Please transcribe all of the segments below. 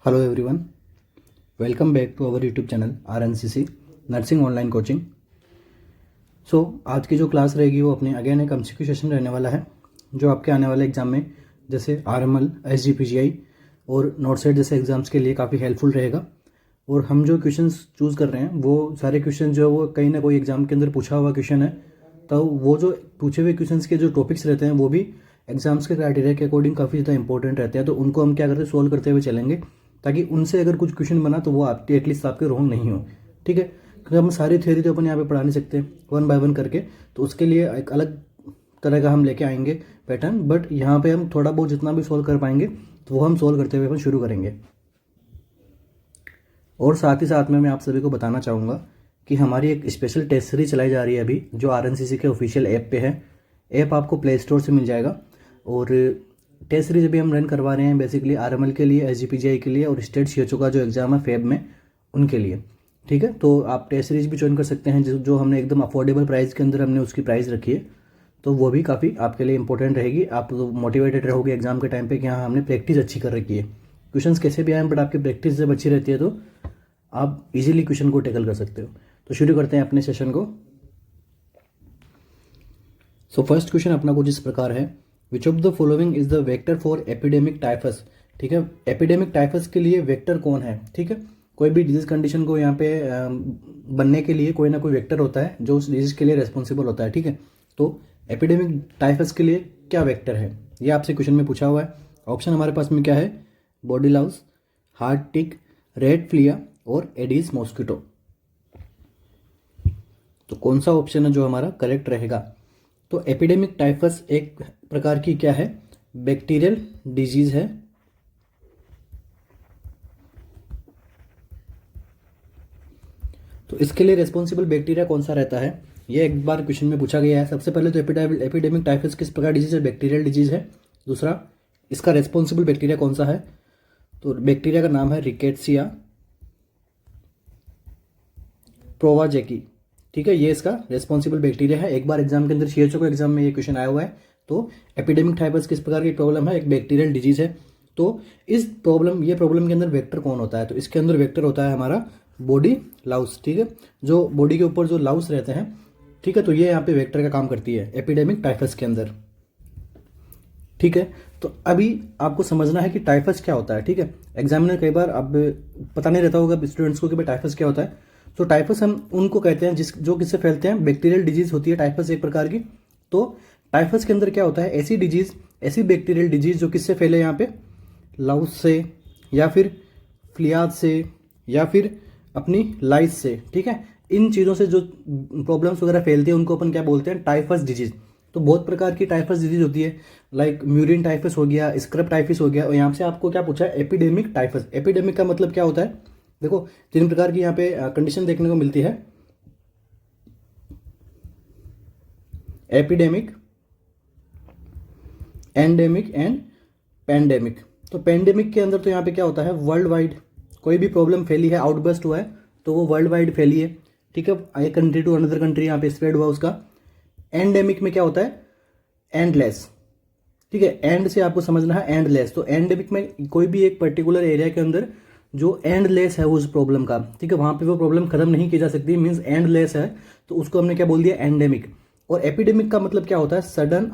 Hello everyone, welcome back to our YouTube channel RNCC nursing online coaching. आज की जो class रहेगी वो अपने अगेन एक MCQ सेशन रहने वाला है, जो आपके आने वाले एग्जाम में जैसे RML, SGPGI और नॉट सेट जैसे एग्जाम्स के लिए काफ़ी हेल्पफुल रहेगा। और हम जो क्वेश्चंस चूज़ कर रहे हैं वो सारे क्वेश्चन जो है वो कहीं ना कोई एग्जाम के अंदर पूछा हुआ क्वेश्चन है, तो वो जो पूछे हुए क्वेश्चंस के जो टॉपिक्स रहते हैं वो भी एग्जाम्स के क्राइटेरिया के अकॉर्डिंग काफ़ी ज़्यादा इंपॉर्टेंट रहते हैं। तो उनको हम क्या करते हैं, सोल्व करते हुए चलेंगे, ताकि उनसे अगर कुछ क्वेश्चन बना तो वो आपके एटलीस्ट आपके रॉन्ग नहीं हो। ठीक है, क्योंकि हम सारी थ्योरी तो अपन यहाँ पे पढ़ा नहीं सकते वन बाय वन करके, तो उसके लिए एक अलग तरह का हम लेके आएंगे पैटर्न। बट यहाँ पे हम थोड़ा बहुत जितना भी सोल्व कर पाएंगे तो वो हम सोल्व करते हुए अपन शुरू करेंगे। और साथ ही साथ में मैं आप सभी को बताना चाहूँगा कि हमारी एक स्पेशल टेस्ट सीरीज चलाई जा रही है अभी, जो RNCC के ऑफिशियल ऐप पे है। ऐप आपको प्ले स्टोर से मिल जाएगा। और टेस्ट सीरीज अभी हम रन करवा रहे हैं बेसिकली RML के लिए, SGPGI के लिए और स्टेट CHO का जो एग्ज़ाम है फेब में, उनके लिए। ठीक है, तो आप टेस्ट सीरीज भी ज्वाइन कर सकते हैं, जो हमने एकदम अफोर्डेबल प्राइस के अंदर हमने उसकी प्राइस रखी है। तो वो भी काफ़ी आपके लिए इंपॉर्टेंट रहेगी। आप मोटिवेटेड रहोगे एग्जाम के टाइम पे कि हाँ हमने प्रैक्टिस अच्छी कर रखी है। क्वेश्चंस कैसे भी आए बट आपकी प्रैक्टिस जब अच्छी रहती है तो आप इजीली क्वेश्चन को टैकल कर सकते हो। तो शुरू करते हैं अपने सेशन को। फर्स्ट क्वेश्चन अपना कुछ इस प्रकार है, विच of the following is the vector for epidemic typhus. ठीक है, एपिडेमिक टाइफस के लिए वेक्टर कौन है। ठीक है, कोई भी डिजीज कंडीशन को यहाँ पे बनने के लिए कोई ना कोई वेक्टर होता है जो उस डिजीज के लिए रेस्पॉन्सिबल होता है। ठीक है, तो एपिडेमिक टाइफस के लिए क्या वेक्टर है, ये आपसे क्वेश्चन में पूछा हुआ है। ऑप्शन हमारे पास में क्या है, बॉडी लाउस, हार्ट टिक, रेड फ्लिया और एडीज मॉस्किटो। तो कौन सा ऑप्शन है जो हमारा करेक्ट रहेगा। तो एपिडेमिक टाइफस एक प्रकार की क्या है, बैक्टीरियल डिजीज है। तो इसके लिए रेस्पॉन्सिबल बैक्टीरिया कौन सा रहता है, ये एक बार क्वेश्चन में पूछा गया है। सबसे पहले तो एपिडेमिक टाइफस किस प्रकार डिजीज है, बैक्टीरियल डिजीज है। दूसरा, इसका रेस्पॉन्सिबल बैक्टीरिया कौन सा है, तो बैक्टीरिया का नाम है रिकेट्सिया प्रोवाजेकी। ठीक है, ये इसका रेस्पॉन्सिबल बैक्टीरिया है। एक बार एग्जाम के अंदर CHO को एग्जाम में ये क्वेश्चन आया हुआ है। तो एपिडेमिक टाइफस किस प्रकार की प्रॉब्लम है, एक बैक्टीरियल डिजीज है। तो ये प्रॉब्लम के अंदर वेक्टर कौन होता है, तो इसके अंदर वेक्टर होता है हमारा बॉडी लाउस। ठीक है, जो बॉडी के ऊपर जो लाउस रहते हैं, ठीक है, तो ये यहाँ पे वेक्टर का काम करती है एपिडेमिक टाइफस के अंदर। ठीक है, तो अभी आपको समझना है कि टाइफस क्या होता है। ठीक है, एग्जाम में कई बार अब पता नहीं रहता होगा स्टूडेंट्स को कि भाई टाइफस क्या होता है। तो टाइफस हम उनको कहते हैं जो किससे फैलते हैं, बैक्टीरियल डिजीज होती है टाइफस एक प्रकार की। तो टाइफस के अंदर क्या होता है, ऐसी बैक्टीरियल डिजीज जो किससे फैले, यहाँ पे लाउस से या फिर फ्लियाज से या फिर अपनी लाइस से। ठीक है, इन चीज़ों से जो प्रॉब्लम्स वगैरह फैलती है उनको अपन क्या बोलते हैं, टाइफस डिजीज। तो बहुत प्रकार की टाइफस डिजीज होती है, लाइक म्यूरिन टाइफस हो गया, स्क्रब टाइफस हो गया। और यहाँ से आपको क्या पूछा है, एपिडेमिक टाइफस। एपिडेमिक का मतलब क्या होता है, देखो 3 प्रकार की यहाँ पे कंडीशन देखने को मिलती है, एपिडेमिक, एंडेमिक एंड पैंडेमिक। तो पैंडेमिक के अंदर तो यहाँ पे क्या होता है, वर्ल्ड वाइड कोई भी प्रॉब्लम फैली है, आउटबर्स्ट हुआ है तो वो वर्ल्ड वाइड फैली है। ठीक है, एक कंट्री टू अनदर कंट्री यहाँ पे स्प्रेड हुआ उसका। एंडेमिक में क्या होता है, एंडलेस। ठीक है, एंड से आपको समझना है एंडलेस। तो एंडेमिक में कोई भी एक पर्टिकुलर एरिया के अंदर जो एंडलेस है उस प्रॉब्लम का, ठीक है, वहां पे वो प्रॉब्लम खत्म नहीं की जा सकती, मींस एंडलेस है, तो उसको हमने क्या बोल दिया, एंडेमिक। और एपिडेमिक का मतलब क्या होता है, sudden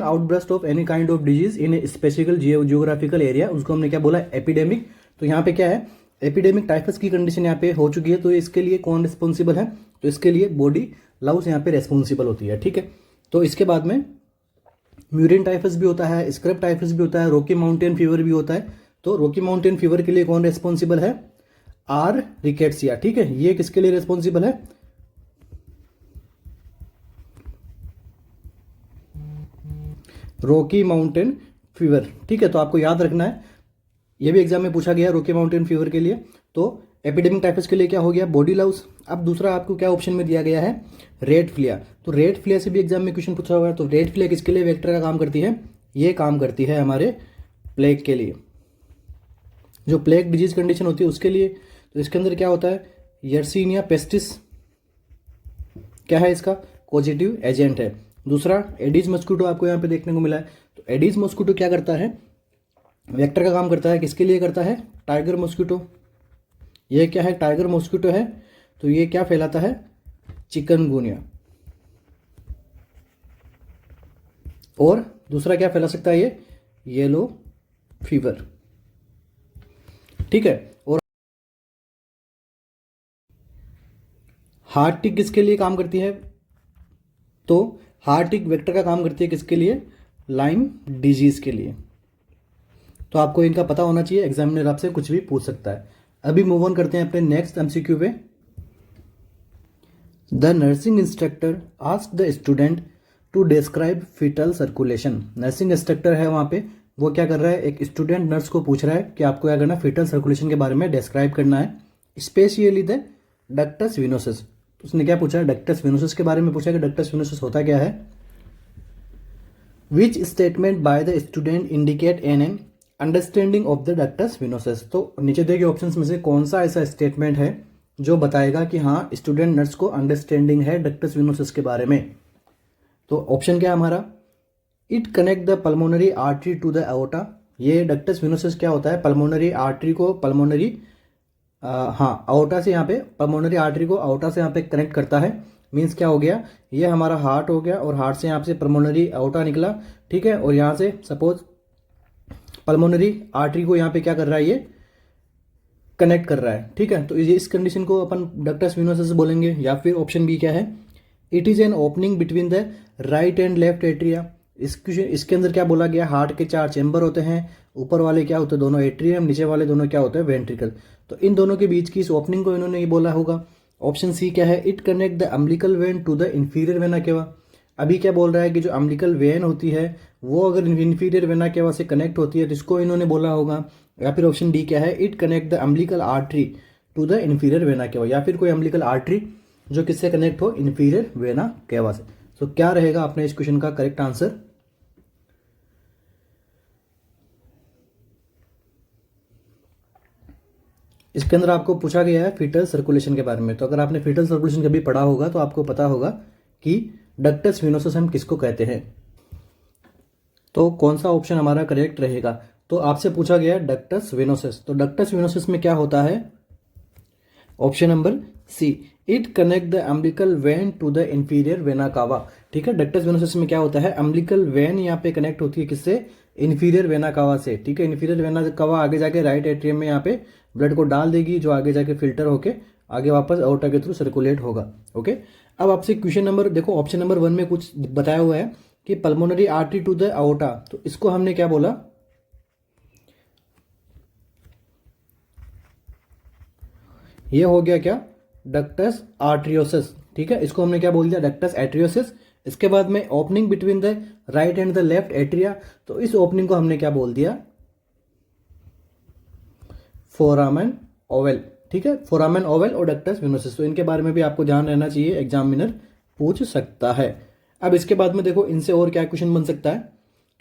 outburst of any kind of disease in a specific geographical area, उसको हमने क्या बोला, एपिडेमिक। तो यहाँ पे क्या है, एपिडेमिक टाइफस की कंडीशन यहाँ पे हो चुकी है। तो इसके लिए कौन रिस्पॉन्सिबल है, तो इसके लिए बॉडी लाउस यहाँ पे रेस्पॉन्सिबल होती है। ठीक है, तो इसके बाद में म्यूरिन टाइफस भी होता है, स्क्रब टाइफस भी होता है, रॉकी माउंटेन फीवर भी होता है। तो रॉकी माउंटेन फीवर के लिए कौन रेस्पॉन्सिबल है, आर रिकेट्सिया। ठीक है, ये किसके लिए रेस्पॉन्सिबल है, रॉकी माउंटेन फीवर। ठीक है, तो आपको याद रखना है, ये भी एग्जाम में पूछा गया रॉकी माउंटेन फीवर के लिए। तो एपिडेमिक टाइफस के लिए क्या हो गया, बॉडी लाउस। अब दूसरा आपको क्या ऑप्शन में दिया गया है, रेड फ्लिया। तो रेड फ्लिया से भी एग्जाम में क्वेश्चन पूछा हुआ है। तो रेड फ्लिया किसके लिए वेक्टर का काम करती है, ये काम करती है हमारे प्लेग के लिए, जो प्लेग डिजीज कंडीशन होती है उसके लिए। तो इसके अंदर क्या होता है, यर्सीनिया पेस्टिस क्या है, इसका पॉजिटिव एजेंट है। दूसरा एडीज मस्किटो आपको यहाँ पे देखने को मिला है। तो एडीज मस्किटो क्या करता है, वेक्टर का काम करता है, किसके लिए करता है? Tiger mosquito. ये क्या है? टाइगर मॉस्किटो है। तो ये क्या फैलाता है? चिकनगुनिया। और दूसरा क्या फैला सकता है? ये येलो फीवर। ठीक है। और हार्ट टिक किसके लिए काम करती है? तो हार्ट टिक वेक्टर का काम करती है किसके लिए? लाइम डिजीज के लिए। तो आपको इनका पता होना चाहिए, एग्जामिनर आपसे कुछ भी पूछ सकता है। अभी मूव ऑन करते हैं अपने नेक्स्ट एमसीक्यू पे। The nursing instructor ask the student to describe fetal circulation. Nursing instructor है वहाँ पे, वो क्या कर रहा है? एक स्टूडेंट नर्स को पूछ रहा है कि आपको क्या करना है? फीटल सर्कुलेशन के बारे में डिस्क्राइब करना है, स्पेशली द डक्टस विनोसिस। उसने क्या पूछा है? डक्टस विनोसिस के बारे में पूछा कि डक्टस विनोसिस होता क्या है। Which statement by the student indicate an understanding of the ductus venosus. तो नीचे दिए गए ऑप्शंस में से कौन सा ऐसा स्टेटमेंट है जो बताएगा कि हाँ स्टूडेंट नर्स को अंडरस्टैंडिंग है डक्टस विनोसिस के बारे में। तो ऑप्शन क्या है हमारा? It connect the pulmonary artery to the aorta. ये डक्टस विनोसिस क्या होता है? पल्मोनरी आर्टरी को पल्मोनरी हाँ अओर्टा से यहाँ पे पल्मोनरी आर्टरी को अओर्टा से यहाँ पे कनेक्ट करता है। मीन्स क्या हो गया? ये हमारा हार्ट हो गया और हार्ट से यहाँ से पल्मोनरी अओर्टा निकला। ठीक है। और यहाँ से सपोज पल्मोनरी आर्टरी को यहाँ पे क्या कर रहा है? ये कनेक्ट कर रहा है। ठीक है। तो ये इस कंडीशन को अपन डक्टस विनोसिस बोलेंगे। या फिर ऑप्शन बी क्या है? It is an opening between the right and left atria. इसके अंदर क्या बोला गया? हार्ट के 4 चेंबर होते हैं, ऊपर वाले क्या होते हैं? दोनों एट्रियम, नीचे वाले दोनों क्या होते हैं? वेंट्रिकल। तो इन दोनों के बीच की इस ओपनिंग को इन्होंने ये बोला होगा। ऑप्शन सी क्या है? It connect the umbilical vein to the inferior vena cava. अभी क्या बोल रहा है कि जो अम्बिलिकल वेन होती है वो अगर इंफीरियर वेना केवा से कनेक्ट होती है तो इसको इन्होंने बोला होगा। या फिर ऑप्शन डी क्या है? It connect the umbilical artery to the inferior vena cava. या फिर कोई अम्बिलिकल आर्टरी जो किससे कनेक्ट हो? इंफीरियर वेना केवा से। तो क्या रहेगा अपने इस क्वेश्चन का करेक्ट आंसर? इसके अंदर आपको पूछा गया है फीटल सर्कुलेशन के बारे में। तो अगर आपने फीटल सर्कुलेशन कभी पढ़ा होगा तो आपको पता होगा कि डक्टस विनोसिस हम किसको कहते हैं। तो कौन सा ऑप्शन हमारा करेक्ट रहेगा? तो आपसे पूछा गया है डक्टस विनोसिस। तो डक्टस विनोसिस में क्या होता है? Option number C, it connect the umbilical vein to the inferior vena cava. ठीक है। डक्टस विनोसिस में क्या होता है? अम्बिलिकल वेन यहाँ पे कनेक्ट होती है किससे? इंफीरियर वेना कावा से। ठीक है। इंफीरियर वेना कावा आगे जाके राइट एट्रियम में यहाँ पे ब्लड को डाल देगी, जो आगे जाके फिल्टर होके आगे वापस अओर्टा के थ्रू सर्कुलेट होगा। ओके। अब आपसे क्वेश्चन नंबर देखो, ऑप्शन नंबर 1 में कुछ बताया हुआ है कि पल्मोनरी आर्टरी टू द अओर्टा। तो इसको हमने क्या बोला? ये हो गया क्या? Ductus arteriosus. ठीक है। इसको हमने क्या बोल दिया? डक्टस एट्रियोसिस। इसके बाद में opening between the right and the left atria. तो इस ओपनिंग को हमने क्या बोल दिया? Foramen Oval. ठीक है। फोरामेन ओवल और डक्टस विनोसिस। तो इनके बारे में भी आपको ध्यान रहना चाहिए, एग्जामिनर पूछ सकता है। अब इसके बाद में देखो इनसे और क्या क्वेश्चन बन सकता है।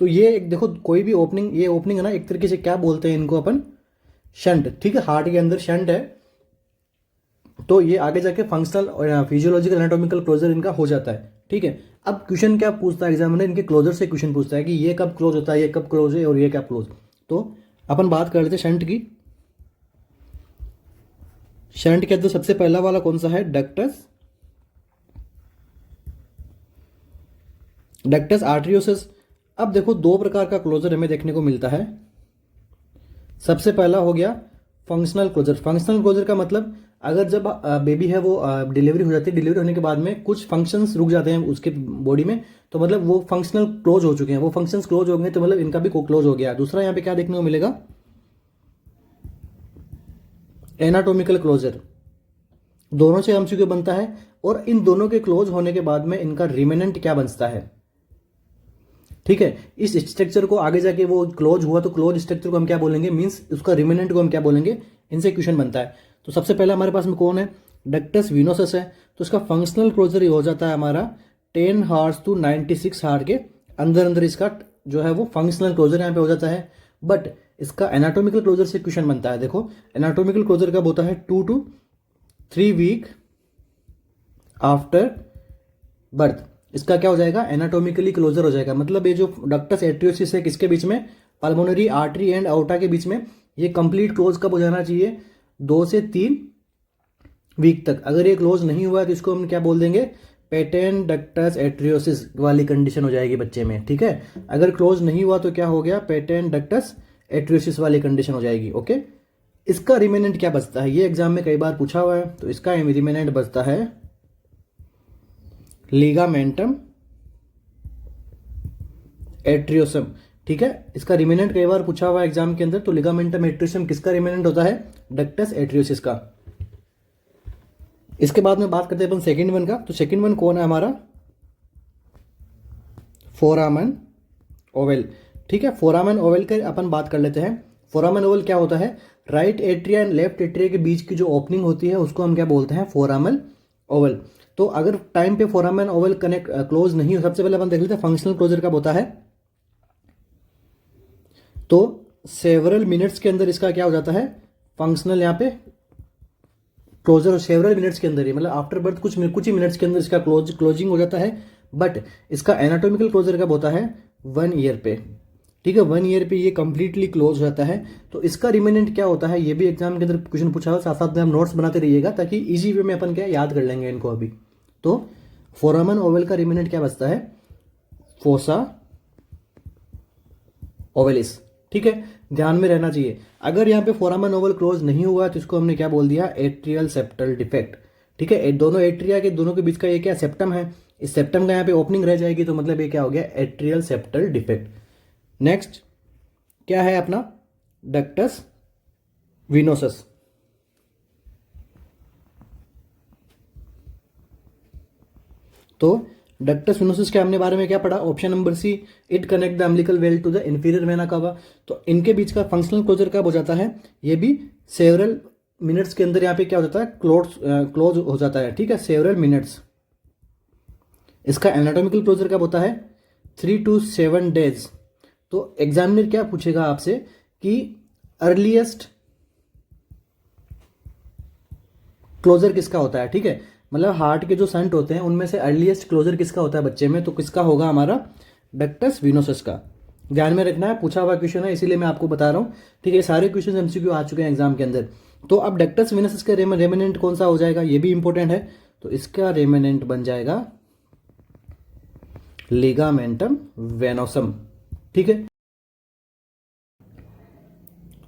तो ये एक देखो कोई भी ओपनिंग, ये ओपनिंग है ना, एक तरीके से क्या बोलते हैं इनको अपन? शंट। ठीक है। हार्ट के अंदर शंट है तो ये आगे जाके फंक्शनल और फिजियोलॉजिकल एनाटॉमिकल क्लोजर इनका हो जाता है। ठीक है। अब क्वेश्चन क्या पूछता है एग्जामिनर? इनके क्लोजर से क्वेश्चन पूछता है कि ये कब क्लोज होता है, ये कब क्लोज है और ये कब क्लोज। तो अपन बात कर लेते हैं शंट की। शंट के अंदर सबसे पहला वाला कौन सा है? डक्टस आर्टरियोसिस। अब देखो दो प्रकार का क्लोजर हमें देखने को मिलता है। सबसे पहला हो गया फंक्शनल क्लोजर। फंक्शनल क्लोजर का मतलब अगर जब बेबी है वो डिलीवरी हो जाती है, डिलीवरी होने के बाद में कुछ फंक्शंस रुक जाते हैं उसके बॉडी में, तो मतलब वो फंक्शनल क्लोज हो चुके हैं, वो फंक्शंस क्लोज हो गए तो मतलब इनका भी क्लोज हो गया। दूसरा यहाँ पे क्या देखने को मिलेगा? Anatomical closure. दोनों से एमसीक्यू बनता है और इन दोनों के क्लोज होने के बाद में इनका रिमेनेंट क्या बचता है। ठीक है। इस स्ट्रक्चर को आगे जाके वो क्लोज हुआ तो क्लोज स्ट्रक्चर को हम क्या बोलेंगे? मींस उसका रिमेनेंट को हम क्या बोलेंगे? इनसे क्वेश्चन बनता है। तो सबसे पहला हमारे पास में कौन है? डक्टस विनोसस है। तो इसका फंक्शनल क्लोजर ये हो जाता है हमारा 10 हार्स टू 96 हार्ट के अंदर अंदर इसका जो है वो फंक्शनल क्लोजर यहाँ पे हो जाता है। बट इसका एनाटॉमिकल क्लोजर से क्वेश्चन बनता है। देखो एनाटॉमिकल क्लोजर कब होता है? 2 to 3 वीक आफ्टर बर्थ। इसका क्या हो जाएगा? एनाटॉमिकली क्लोजर हो जाएगा। मतलब ये जो डक्टस एट्रियोसिस है किसके बीच में? पल्मोनरी आर्टरी एंड आउटा के बीच में ये कंप्लीट क्लोज कब हो जाना चाहिए? 2 से 3 वीक तक। अगर ये क्लोज नहीं हुआ तो इसको हम क्या बोल देंगे? पेटेंट डक्टस एट्रियोसिस वाली कंडीशन हो जाएगी बच्चे में, ठीक है। अगर क्लोज नहीं हुआ तो क्या हो गया? पेटेंट डक्टस एट्रियोसिस वाली कंडीशन हो जाएगी, ओके। इसका रिमेनेंट क्या बचता है? ये एग्जाम में कई बार पूछा हुआ है, तो इसका रिमेनेंट बचता है लिगामेंटम एट्रियोसम, ठीक है। इसका रिमेनेंट कई बार पूछा हुआ है एग्जाम के अंदर, तो लिगामेंटम एट्रियोसम किसका रिमेनेंट होता है? डक्टस एट्रियोसिस का। इसके बाद में बात करते हैं अपन सेकेंड वन का। तो सेकेंड वन कौन है हमारा? फोरामन ओवल, ठीक है। फोरामन ओवल के अपन बात कर लेते हैं। फोरामन ओवल क्या होता है? Right atria and left atria के बीच की जो ओपनिंग होती है उसको हम क्या बोलते हैं? फोरामन ओवल। तो अगर टाइम पे फोरामन ओवल कनेक्ट क्लोज नहीं हो, सबसे पहले अपन देख लेते हैं फंक्शनल क्लोजर कब होता है। तो सेवरल मिनट्स के अंदर इसका क्या हो जाता है? फंक्शनल यहाँ पे क्लोजर और सेवरल मिनट्स के अंदर ही, मतलब आफ्टर बर्थ कुछ ही मिनट्स के अंदर इसका क्लोजिंग हो जाता है। बट इसका एनाटॉमिकल क्लोजर कब होता है? 1 ईयर पे, ठीक है। 1 ईयर पे ये कंप्लीटली क्लोज हो जाता है। तो इसका रिमेनेंट क्या होता है? ये भी एग्जाम के अंदर क्वेश्चन पूछा हुआ, साथ साथ में हम नोट्स बनाते रहिएगा ताकि इजी वे में अपन क्या याद कर लेंगे इनको अभी। तो फोरामन ओवल का रिमेनेंट क्या बचता है? फोसा ओवलिस, ठीक है। ध्यान में रहना चाहिए, अगर यहाँ पे फोरामन ओवल क्लोज नहीं हुआ तो इसको हमने क्या बोल दिया? एट्रियल सेप्टल डिफेक्ट, ठीक है। दोनों एट्रिया के दोनों के बीच का ये क्या? सेप्टम है। इस सेप्टम का यहाँ पे ओपनिंग रह जाएगी, तो मतलब ये क्या हो गया? Atrial septal defect. नेक्स्ट क्या है अपना? Ductus venosus. तो डक्टस विनोसस के हमने बारे में क्या पढ़ा? Option number C, it connect the umbilical vein to the inferior vena cava. तो इनके बीच का फंक्शनल क्लोजर कब हो जाता है? ये भी सेवरल मिनट्स के अंदर यहाँ पे क्या हो जाता है? क्लोज हो जाता है, ठीक है, सेवरल मिनट्स। इसका एनाटॉमिकल क्लोजर कब होता है? 3 to 7 days। तो एग्जामिनर क्या पूछेगा आपसे कि अर्लीस्ट क्लोजर किसका होता है, ठीक है। मतलब हार्ट के जो संट होते हैं उनमें से अर्लीस्ट क्लोजर किसका होता है बच्चे में? तो किसका होगा? हमारा डक्टस विनोसस का। ध्यान में रखना है, पूछा हुआ क्वेश्चन है इसीलिए मैं आपको बता रहा हूँ, ठीक है। सारे क्वेश्चन एमसीक्यू आ चुके हैं एग्जाम के अंदर। तो अब डक्टस विनोसस का रेमिनेंट कौन सा हो जाएगा? ये भी इंपॉर्टेंट है। तो इसका रेमिनेंट बन जाएगा लिगामेंटम वेनोसम, ठीक है।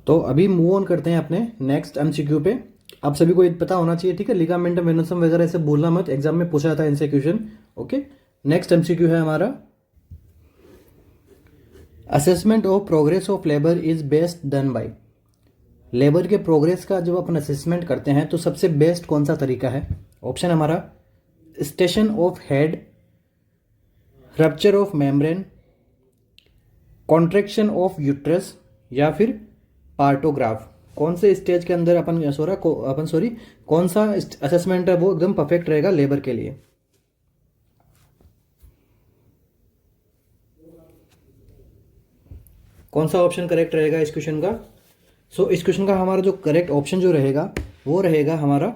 तो अभी मूव ऑन करते हैं अपने नेक्स्ट एमसीक्यू पे। आप सभी को ये पता होना चाहिए, ठीक है। लिगामेंटम वेनोसम वगैरह ऐसे बोलना मत, एग्जाम में पूछा जाता है इनसे क्वेश्चन, ओके। नेक्स्ट एमसीक्यू है हमारा, assessment of progress of labour is best done by. Labour के प्रोग्रेस का जब अपन असेसमेंट करते हैं तो सबसे बेस्ट कौन सा तरीका है? ऑप्शन हमारा station of head, rupture of membrane, contraction of uterus, या फिर पार्टोग्राफ। कौन से स्टेज के अंदर कौन सा असेसमेंट है वो एकदम परफेक्ट रहेगा लेबर के लिए? कौन सा ऑप्शन करेक्ट रहेगा इस क्वेश्चन का? इस क्वेश्चन का हमारा जो करेक्ट ऑप्शन जो रहेगा वो रहेगा हमारा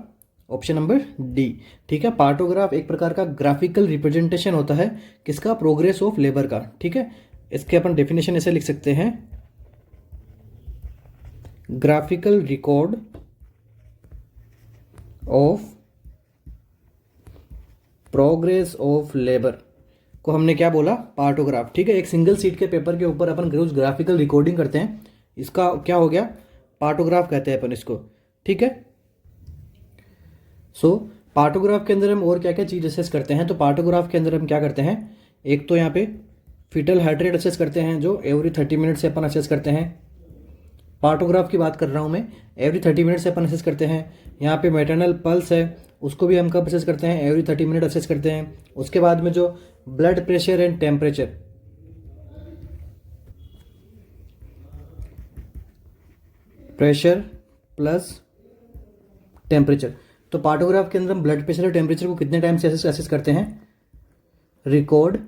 ऑप्शन नंबर डी, ठीक है। पार्टोग्राफ एक प्रकार का ग्राफिकल रिप्रेजेंटेशन होता है किसका? प्रोग्रेस ऑफ लेबर का, ठीक है। इसके अपन डेफिनेशन ऐसे लिख सकते हैं, graphical record of progress of labour को हमने क्या बोला? पार्टोग्राफ, ठीक है। एक सिंगल सीट के पेपर के ऊपर अपन रोज ग्राफिकल रिकॉर्डिंग करते हैं, इसका क्या हो गया? पार्टोग्राफ कहते हैं अपन इसको, ठीक है। पार्टोग्राफ के अंदर हम और क्या क्या चीज़ असेस करते हैं? तो पार्टोग्राफ के अंदर हम क्या करते हैं? एक तो यहाँ पे फीटल हार्ट रेट असेस करते हैं, जो एवरी 30 मिनट से अपन असेस करते हैं। पार्टोग्राफ की बात कर रहा हूँ मैं, एवरी 30 मिनट से अपन असेस करते हैं। यहाँ पे मैटरनल पल्स है, उसको भी हम कब असेस करते हैं? एवरी 30 मिनट असेस करते हैं। उसके बाद में जो blood pressure and temperature, pressure plus temperature, तो पार्टोग्राफ के अंदर हम ब्लड प्रेशर और टेम्परेचर को कितने टाइम से असेस करते हैं? रिकॉर्ड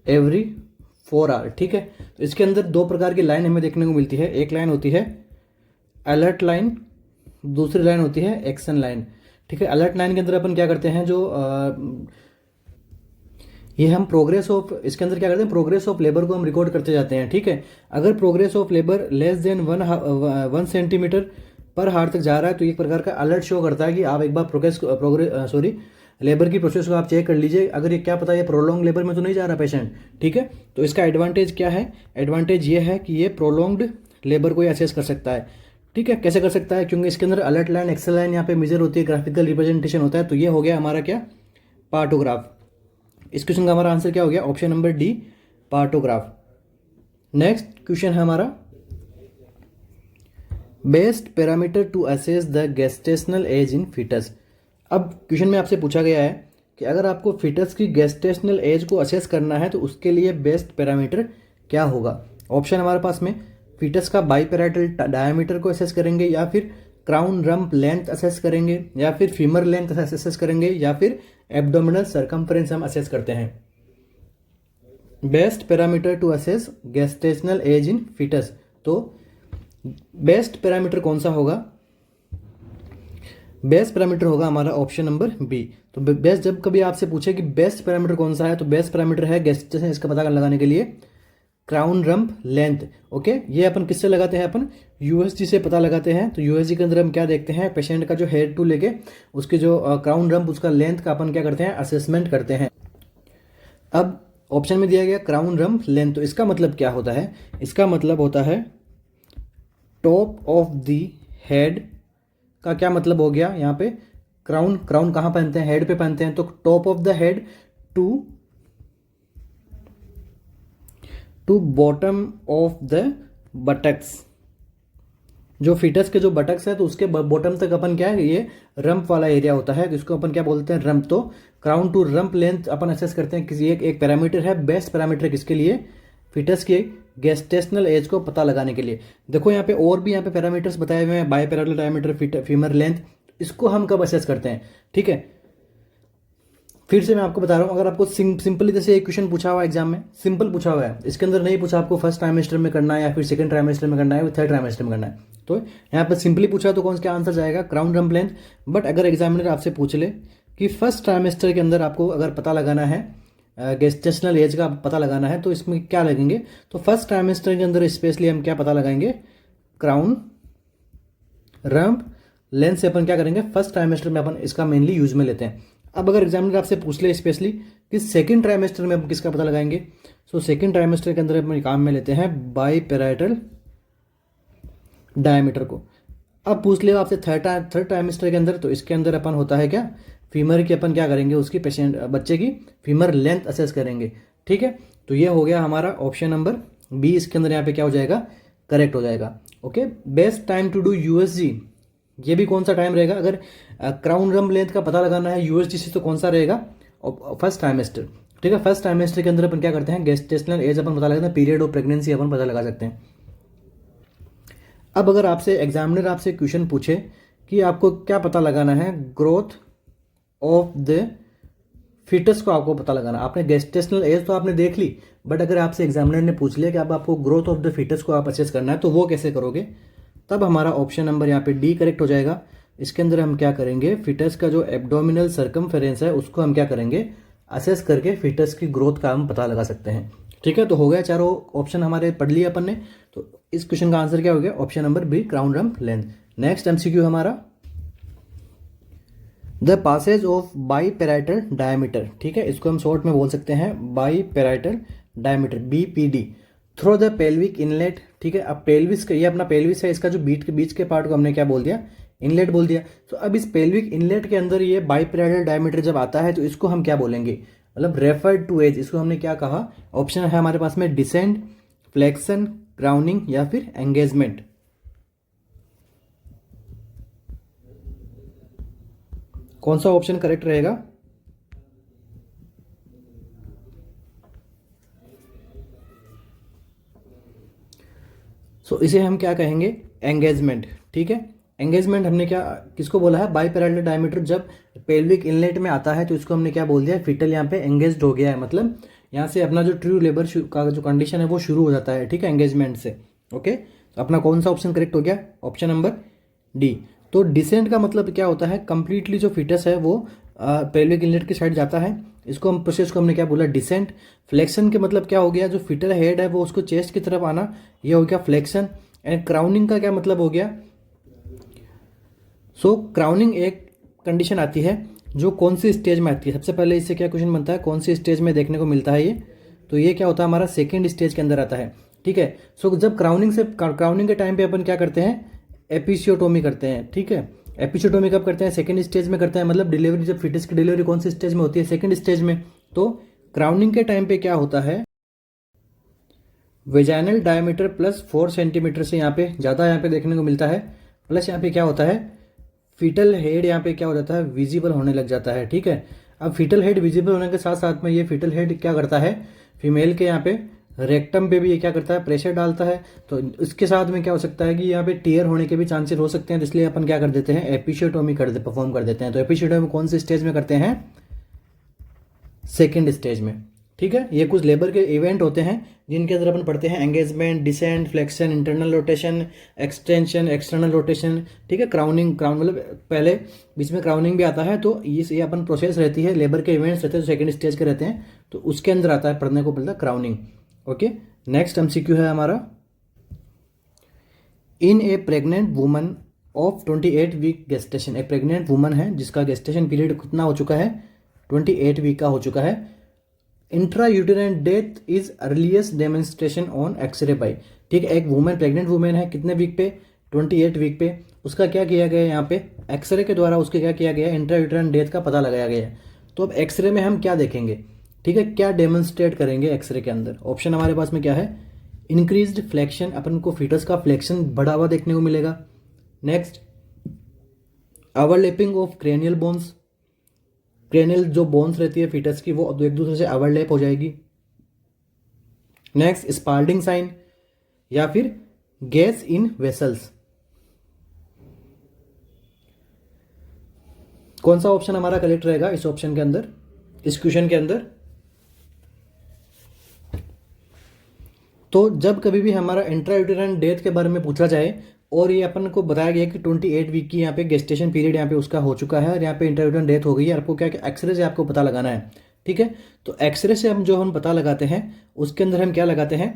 एवरी 4 आवर, ठीक है। तो इसके अंदर 2 प्रकार की लाइन हमें देखने को मिलती है। एक लाइन होती है अलर्ट लाइन, दूसरी लाइन होती है एक्शन लाइन, ठीक है। अलर्ट लाइन के अंदर अपन क्या करते हैं? जो ये हम प्रोग्रेस ऑफ, इसके अंदर क्या करते हैं, प्रोग्रेस ऑफ लेबर को हम रिकॉर्ड करते जाते हैं, ठीक है। अगर progress of labour less than 1 centimetre पर हार्ट तक जा रहा है तो एक प्रकार का अलर्ट शो करता है कि आप एक बार लेबर की प्रोसेस को आप चेक कर लीजिए, अगर ये क्या पता ये प्रोलॉन्ग लेबर में तो नहीं जा रहा पेशेंट, ठीक है। तो इसका एडवांटेज क्या है, एडवांटेज ये है कि ये प्रोलॉन्ग्ड लेबर को असेस कर सकता है, ठीक है। कैसे कर सकता है, क्योंकि इसके अंदर अलर्ट लाइन, एक्सेल लाइन यहाँ पे मेजर होती है, ग्राफिकल रिप्रेजेंटेशन होता है। तो ये हो गया हमारा क्या, पार्टोग्राफ। इस क्वेश्चन का हमारा आंसर क्या हो गया, option number D, partograph. Next question है हमारा, best parameter to assess the gestational age in fetus. अब क्वेश्चन में आपसे पूछा गया है कि अगर आपको फीटस की गेस्टेशनल एज को असेस करना है तो उसके लिए बेस्ट पैरामीटर क्या होगा। ऑप्शन हमारे पास में, फीटस का बाईपैराइटल डायमीटर को असेस करेंगे, या फिर क्राउन रम्प लेंथ असेस करेंगे, या फिर फीमर लेंथ असेस करेंगे, या फिर एब्डोमिनल सर्कमफ्रेंस हम असेस करते हैं। Best parameter to assess gestational age in fetus, तो बेस्ट पैरामीटर कौन सा होगा, बेस्ट पैरामीटर होगा हमारा ऑप्शन नंबर बी। तो बेस्ट, जब कभी आपसे पूछे कि बेस्ट पैरामीटर कौन सा है तो बेस्ट पैरामीटर है गेस्टेशन, इसका पता लगाने के लिए क्राउन रम्प लेंथ, ओके। ये अपन किससे लगाते हैं, अपन यूएसजी से पता लगाते हैं। तो यूएसजी के अंदर हम क्या देखते हैं, पेशेंट का जो हेड टू लेके उसके जो क्राउन रम्प, उसका लेंथ का अपन क्या करते हैं, असेसमेंट करते हैं। अब ऑप्शन में दिया गया क्राउन रम्प लेंथ, तो इसका मतलब क्या होता है, इसका मतलब होता है टॉप ऑफ द हेड का क्या मतलब हो गया यहाँ पे, क्राउन, क्राउन कहाँ पहनते हैं, हेड पे पहनते हैं, तो top of the head to bottom of the buttocks, जो फीटस के जो बटक्स है तो उसके बॉटम तक अपन क्या है, ये रंप वाला एरिया होता है, जिसको अपन क्या बोलते हैं, रंप। तो क्राउन टू रंप लेंथ अपन असेस करते हैं, किसी एक पैरामीटर है, बेस्ट पैरामीटर किसके लिए, फीटस के गेस्टेशनल एज को पता लगाने के लिए। देखो यहाँ पे और भी यहाँ पे पैरामीटर्स बताए हुए हैं, बाईपैराइटल डायमीटर, फीमर लेंथ, इसको हम कब असेस करते हैं, ठीक है। फिर से मैं आपको बता रहा हूँ, अगर आपको सिंपली जैसे एक क्वेश्चन पूछा हुआ है एग्जाम में, सिंपल पूछा हुआ है, इसके अंदर नहीं पूछा आपको फर्स्ट ट्राइमेस्टर में करना है या फिर सेकंड ट्राइमेस्टर में करना है या थर्ड ट्राइमेस्टर में करना है, तो यहाँ पर सिंपली पूछा तो कौन सा आंसर जाएगा, क्राउन रम्प लेंथ। बट अगर एग्जामिनर आपसे पूछ ले कि फर्स्ट ट्राइमेस्टर के अंदर आपको अगर पता लगाना है, गेस्टेशनल एज का पता लगाना है, तो इसमें क्या लगेंगे, तो फर्स्ट ट्राइमेस्टर के अंदर स्पेशली हम क्या पता लगाएंगे, क्राउन रम्प लेंथ से अपन क्या करेंगे, फर्स्ट ट्राइमेस्टर में अपन इसका मेनली यूज में लेते हैं। अब अगर एग्जामिनर आपसे पूछ ले स्पेशली कि सेकंड ट्राइमेस्टर में हम किसका पता लगाएंगे, सो सेकंड ट्राइमेस्टर के अंदर अपन काम में लेते हैं बाईपैराइटल डायमीटर को। अब पूछ ले आपसे थर्ड ट्राइमेस्टर के अंदर, तो इसके अंदर अपन होता है क्या, फीमर की अपन क्या करेंगे, उसकी पेशेंट बच्चे की फीमर लेंथ असेस करेंगे, ठीक है। तो ये हो गया हमारा ऑप्शन नंबर बी, इसके अंदर यहाँ पे क्या हो जाएगा, करेक्ट हो जाएगा, okay. Best time to do USG, ये भी कौन सा टाइम रहेगा, अगर क्राउन रम्प लेंथ का पता लगाना है यूएसजी से तो कौन सा रहेगा, फर्स्ट ट्राइमेस्टर, ठीक है। फर्स्ट ट्राइमेस्टर के अंदर अपन क्या करते हैं, गेस्टेशनल एज अपन पता लगाते हैं, पीरियड ऑफ प्रेगनेंसी अपन पता लगा सकते हैं। अब अगर आपसे एग्जामिनर आपसे क्वेश्चन पूछे कि आपको क्या पता लगाना है, ग्रोथ ऑफ द फीटस को आपको पता लगाना, आपने गेस्टेशनल एज तो आपने देख ली, बट अगर आपसे एग्जामिनर ने पूछ लिया कि अब आपको ग्रोथ ऑफ द फीटस को आप असेस करना है, तो वो कैसे करोगे, तब हमारा ऑप्शन नंबर यहाँ पे डी करेक्ट हो जाएगा। इसके अंदर हम क्या करेंगे, फीटस का जो एब्डोमिनल सर्कमफेरेंस है उसको हम क्या करेंगे, असेस करके फीटस की ग्रोथ का हम पता लगा सकते हैं, ठीक है। तो हो गया, चारों ऑप्शन हमारे पढ़ लिए अपन ने। तो इस क्वेश्चन का आंसर क्या हो गया, option number B, crown rump length. Next MCQ हमारा, the passage of biparietal diameter, ठीक है, इसको हम शॉर्ट में बोल सकते हैं biparietal diameter, BPD, through the pelvic inlet, ठीक है। अब पेल्विस का, ये अपना पेल्विस है, इसका जो बीच के पार्ट को हमने क्या बोल दिया, इनलेट बोल दिया। तो अब इस पेल्विक इनलेट के अंदर ये बाईपैराइटल डायमीटर जब आता है तो इसको हम क्या बोलेंगे, मतलब रेफर्ड टू एज, इसको हमने क्या कहा, ऑप्शन है हमारे पास में डिसेंड, फ्लेक्शन, क्राउनिंग या फिर एंगेजमेंट। कौन सा ऑप्शन करेक्ट रहेगा, सो इसे हम क्या कहेंगे, एंगेजमेंट, ठीक है। एंगेजमेंट हमने क्या किसको बोला है, बाईपैराइटल डायमीटर जब पेल्विक इनलेट में आता है तो इसको हमने क्या बोल दिया, फीटल यहाँ पे एंगेज्ड हो गया है, मतलब यहाँ से अपना जो ट्रू लेबर का जो कंडीशन है वो शुरू हो जाता है, ठीक है, एंगेजमेंट से, ओके। तो अपना कौन सा ऑप्शन करेक्ट हो गया, ऑप्शन नंबर डी। तो डिसेंट का मतलब क्या होता है, कंप्लीटली जो फीटस है वो पेल्विक इनलेट की साइड जाता है, इसको हम प्रोसेस को हमने क्या बोला, डिसेंट। फ्लेक्शन के मतलब क्या हो गया, जो फिटल हेड है वो उसको चेस्ट की तरफ आना, ये हो गया फ्लेक्शन। एंड क्राउनिंग का क्या मतलब हो गया, सो क्राउनिंग एक कंडीशन आती है जो कौन सी स्टेज में आती है। सबसे पहले इससे क्या क्वेश्चन बनता है, कौन सी स्टेज में देखने को मिलता है ये, तो ये क्या होता है हमारा सेकेंड स्टेज के अंदर आता है, ठीक है। सो जब क्राउनिंग के टाइम पे अपन क्या करते हैं, एपिसियोटोमी करते हैं, ठीक है। एपिसियोटोमी कब करते हैं, सेकेंड स्टेज में करते हैं, मतलब डिलीवरी, जब फिटस की डिलीवरी कौन सी स्टेज में होती है, सेकेंड स्टेज में। तो क्राउनिंग के टाइम पे क्या होता है, वेजाइनल डायमीटर प्लस 4 सेंटीमीटर से यहाँ पे ज़्यादा यहाँ पे देखने को मिलता है, प्लस यहाँ पे क्या होता है, फीटल हेड यहाँ पे क्या हो जाता है, विजिबल होने लग जाता है, ठीक है। अब फीटल हेड विजिबल होने के साथ साथ में ये फीटल हेड क्या करता है, फीमेल के यहाँ पे रेक्टम पे भी ये क्या करता है, प्रेशर डालता है। तो इसके साथ में क्या हो सकता है कि यहाँ पे टीयर होने के भी चांसेस हो सकते हैं, इसलिए अपन क्या कर देते हैं, एपिसियोटोमी परफॉर्म कर देते हैं। तो एपिसियोटोमी कौन से स्टेज में करते हैं, सेकेंड स्टेज में, ठीक है। ये कुछ लेबर के इवेंट होते हैं जिनके अंदर अपन पढ़ते हैं engagement, descent, flexion, internal rotation, extension, external rotation, ठीक है। क्राउन मतलब पहले बीच में क्राउनिंग भी आता है। तो ये अपन प्रोसेस रहती है, लेबर के इवेंट्स रहते हैं जो सेकेंड स्टेज के रहते हैं, तो उसके अंदर आता है, पढ़ने को मिलता है क्राउनिंग। ओके, नेक्स्ट एमसीक्यू है हमारा, in a pregnant woman of 28 week gestation. एक प्रेग्नेंट वुमन है जिसका गेस्टेशन पीरियड कितना हो चुका है, 28 वीक का हो चुका है। Intra uterine death is earliest demonstration on X ray by, ठीक है। एक वुमेन, प्रेग्नेंट वुमेन है, कितने वीक पे, 28 वीक पे, उसका क्या किया गया है यहाँ पे, एक्सरे के द्वारा उसके क्या किया गया है, इंट्रा यूटेराइन डेथ का पता लगाया गया है। तो अब एक्सरे में हम क्या देखेंगे, ठीक है, क्या डेमोन्स्ट्रेट करेंगे एक्सरे के अंदर। ऑप्शन हमारे पास में क्या है, इंक्रीज्ड फ्लेक्शन, अपन को फीटस का फ्लेक्शन बढ़ा हुआ देखने को मिलेगा। Next, overlapping of cranial bones, cranial जो बोन्स रहती है फीटस की वो एक दूसरे से ओवरलैप हो जाएगी। नेक्स्ट, स्पाल्डिंग साइन या फिर गैस इन वेसल्स। कौन सा ऑप्शन हमारा करेक्ट रहेगा इस ऑप्शन के अंदर, इस क्वेश्चन के अंदर। तो जब कभी भी हमारा इंट्रायूटेराइन डेथ के बारे में पूछा जाए और ये अपन को बताया गया कि 28 वीक की यहाँ पे गेस्टेशन पीरियड यहाँ पे उसका हो चुका है और यहाँ पे इंट्रायूटेराइन डेथ हो गई है, आपको क्या एक्सरे से आपको पता लगाना है, ठीक है। तो एक्सरे से हम पता लगाते हैं, उसके अंदर हम क्या लगाते हैं,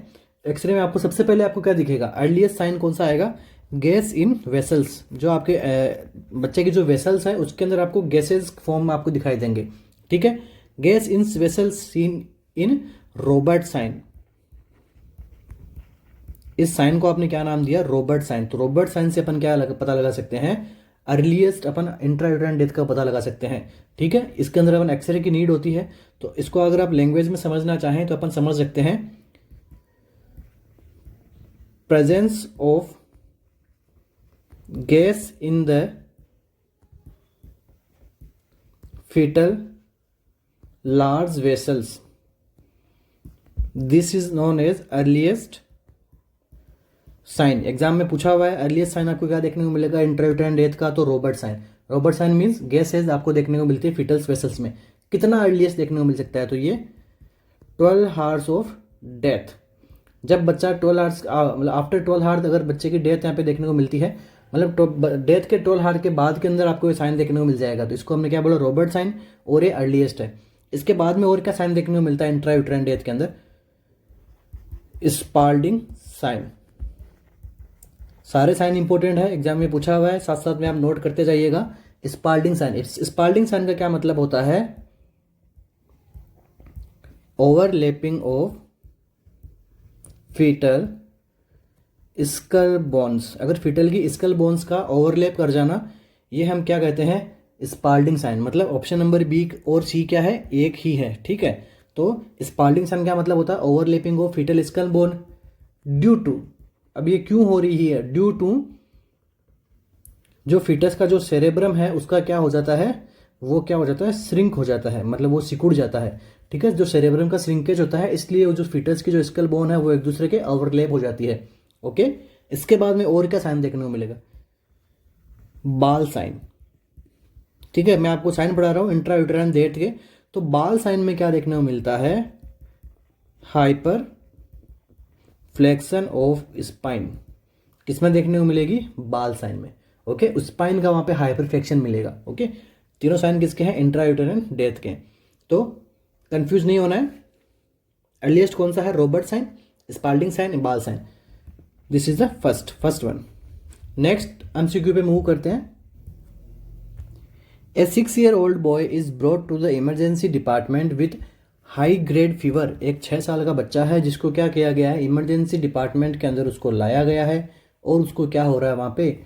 एक्सरे में आपको सबसे पहले आपको क्या दिखेगा, अर्लीस्ट साइन कौन सा आएगा, गैस इन वेसल्स। जो आपके बच्चे की जो वेसल्स है उसके अंदर आपको गैसेज फॉर्म आपको दिखाई देंगे, ठीक है। Gas in vessels seen in Robert sign, इस साइन को आपने क्या नाम दिया, रॉबर्ट साइन। तो रॉबर्ट साइन से अपन क्या पता लगा सकते हैं, अर्लीस्ट अपन इंट्रायूटेराइन डेथ का पता लगा सकते हैं, ठीक है। इसके अंदर अपन एक्सरे की नीड होती है, तो इसको अगर आप लैंग्वेज में समझना चाहें तो अपन समझ सकते हैं, presence of gas in the fetal large vessels, this is known as earliest sign. Exam में पूछा हुआ है, अर्लीस्ट साइन आपको क्या देखने को मिलेगा इंट्रायूटेराइन डेथ का, तो Robert sign. Robert sign means gases आपको देखने को मिलती है फीटल्स वेसल्स में। कितना अर्लीस्ट देखने को मिल सकता है, तो ये 12 हावर्स ऑफ डेथ। जब बच्चा 12 हावर्स मतलब आफ्टर 12 हावर्स अगर बच्चे की डेथ यहाँ पे देखने को मिलती है, मतलब डेथ के 12 हावर के बाद के अंदर आपको ये साइन देखने को मिल जाएगा, तो इसको हमने क्या बोला, रॉबर्ट साइन, और ये अर्लीस्ट है। इसके बाद में और क्या साइन देखने को मिलता है इंट्रायूटेराइन डेथ के अंदर, स्पाल्डिंग साइन। सारे साइन इंपॉर्टेंट है, एग्जाम में पूछा हुआ है, साथ साथ में आप नोट करते जाइएगा। स्पाल्डिंग साइन, स्पाल्डिंग साइन का क्या मतलब होता है, overlapping of fetal skull bones. अगर फीटल की स्कल बोन्स का ओवरलैप कर जाना, ये हम क्या कहते हैं, स्पाल्डिंग साइन। मतलब ऑप्शन नंबर बी और सी क्या है, एक ही है, ठीक है। तो स्पाल्डिंग साइन क्या मतलब होता है, overlapping of fetal skull bone due to, अब ये क्यों हो रही है, ड्यू टू जो फीटस का जो सेरेब्रम है उसका क्या हो जाता है, वो क्या हो जाता है, श्रिंक हो जाता है, मतलब वो सिकुड़ जाता है, ठीक है। जो सेरेब्रम का श्रिंकेज होता है, इसलिए वो जो फीटस की जो स्कल बोन है वो एक दूसरे के ओवरलैप हो जाती है, ओके। इसके बाद में और क्या साइन देखने को मिलेगा, बाल साइन, ठीक है। मैं आपको साइन पढ़ा रहा हूं इंट्रायूटेराइन डेथ के, तो बाल साइन में क्या देखने को मिलता है, हाइपर फ्लेक्शन ऑफ स्पाइन। किसमें देखने को मिलेगी, बाल साइन में, ओके। स्पाइन का वहां पे हाइपर फ्लेक्शन मिलेगा, ओके। तीनों साइन किसके हैं, इंट्रायूटेराइन डेथ के। तो कंफ्यूज नहीं होना है। अर्लीस्ट कौन सा है? रॉबर्ट साइन, स्पाल्डिंग साइन, इबाल sign. This is the first one. Next MCQ पे मूव करते हैं। A 6-year-old boy is brought to the emergency department with high grade fever. एक 6 साल का बच्चा है जिसको क्या किया गया है? इमरजेंसी डिपार्टमेंट के अंदर उसको लाया गया है और उसको क्या हो रहा है? वहाँ पे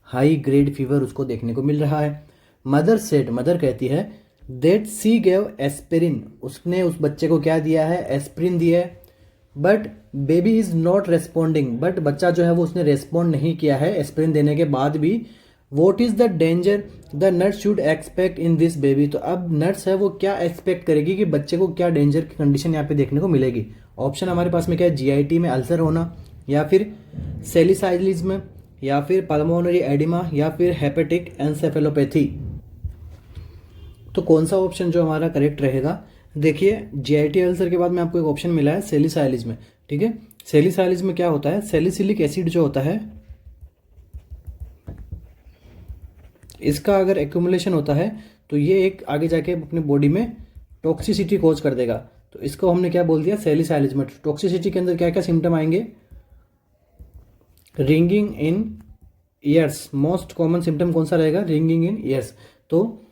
हाई ग्रेड फीवर उसको देखने को मिल रहा है। मदर सेड, मदर कहती है दैट सी गेव एस्पिरिन, उसने उस बच्चे को क्या दिया है? एस्पिरिन दिया है। But baby is not responding, but बच्चा जो है वो उसने रेस्पॉन्ड नहीं किया है एस्पिरिन देने के बाद भी। What is the danger the nurse should expect in this baby, तो अब नर्स है वो क्या एक्सपेक्ट करेगी कि बच्चे को क्या डेंजर की कंडीशन यहाँ पे देखने को मिलेगी? ऑप्शन हमारे पास में क्या है? जीआईटी में अल्सर होना, या फिर सेलिसाइलिज्म, या फिर पल्मोनरी एडिमा, या फिर हेपेटिक एंसेफेलोपैथी। तो कौन सा ऑप्शन जो हमारा करेक्ट रहेगा? देखिए जीआईटी अल्सर के बाद में आपको एक ऑप्शन मिला है सेलिसाइलिज्म। ठीक है, सेलिसाइलिज्म क्या होता है? सेलिसिलिक एसिड जो होता है इसका अगर एक्यूमुलेशन होता है तो ये एक आगे जाके अपनी बॉडी में टॉक्सिसिटी कॉज कर देगा। तो इसको हमने क्या बोल दिया? सेलिसाइलिज्म। टॉक्सिसिटी के अंदर क्या क्या सिम्टम आएंगे? रिंगिंग इन ईयर्स, मोस्ट कॉमन सिम्टम कौन सा रहेगा? रिंगिंग इन ईयर्स। तो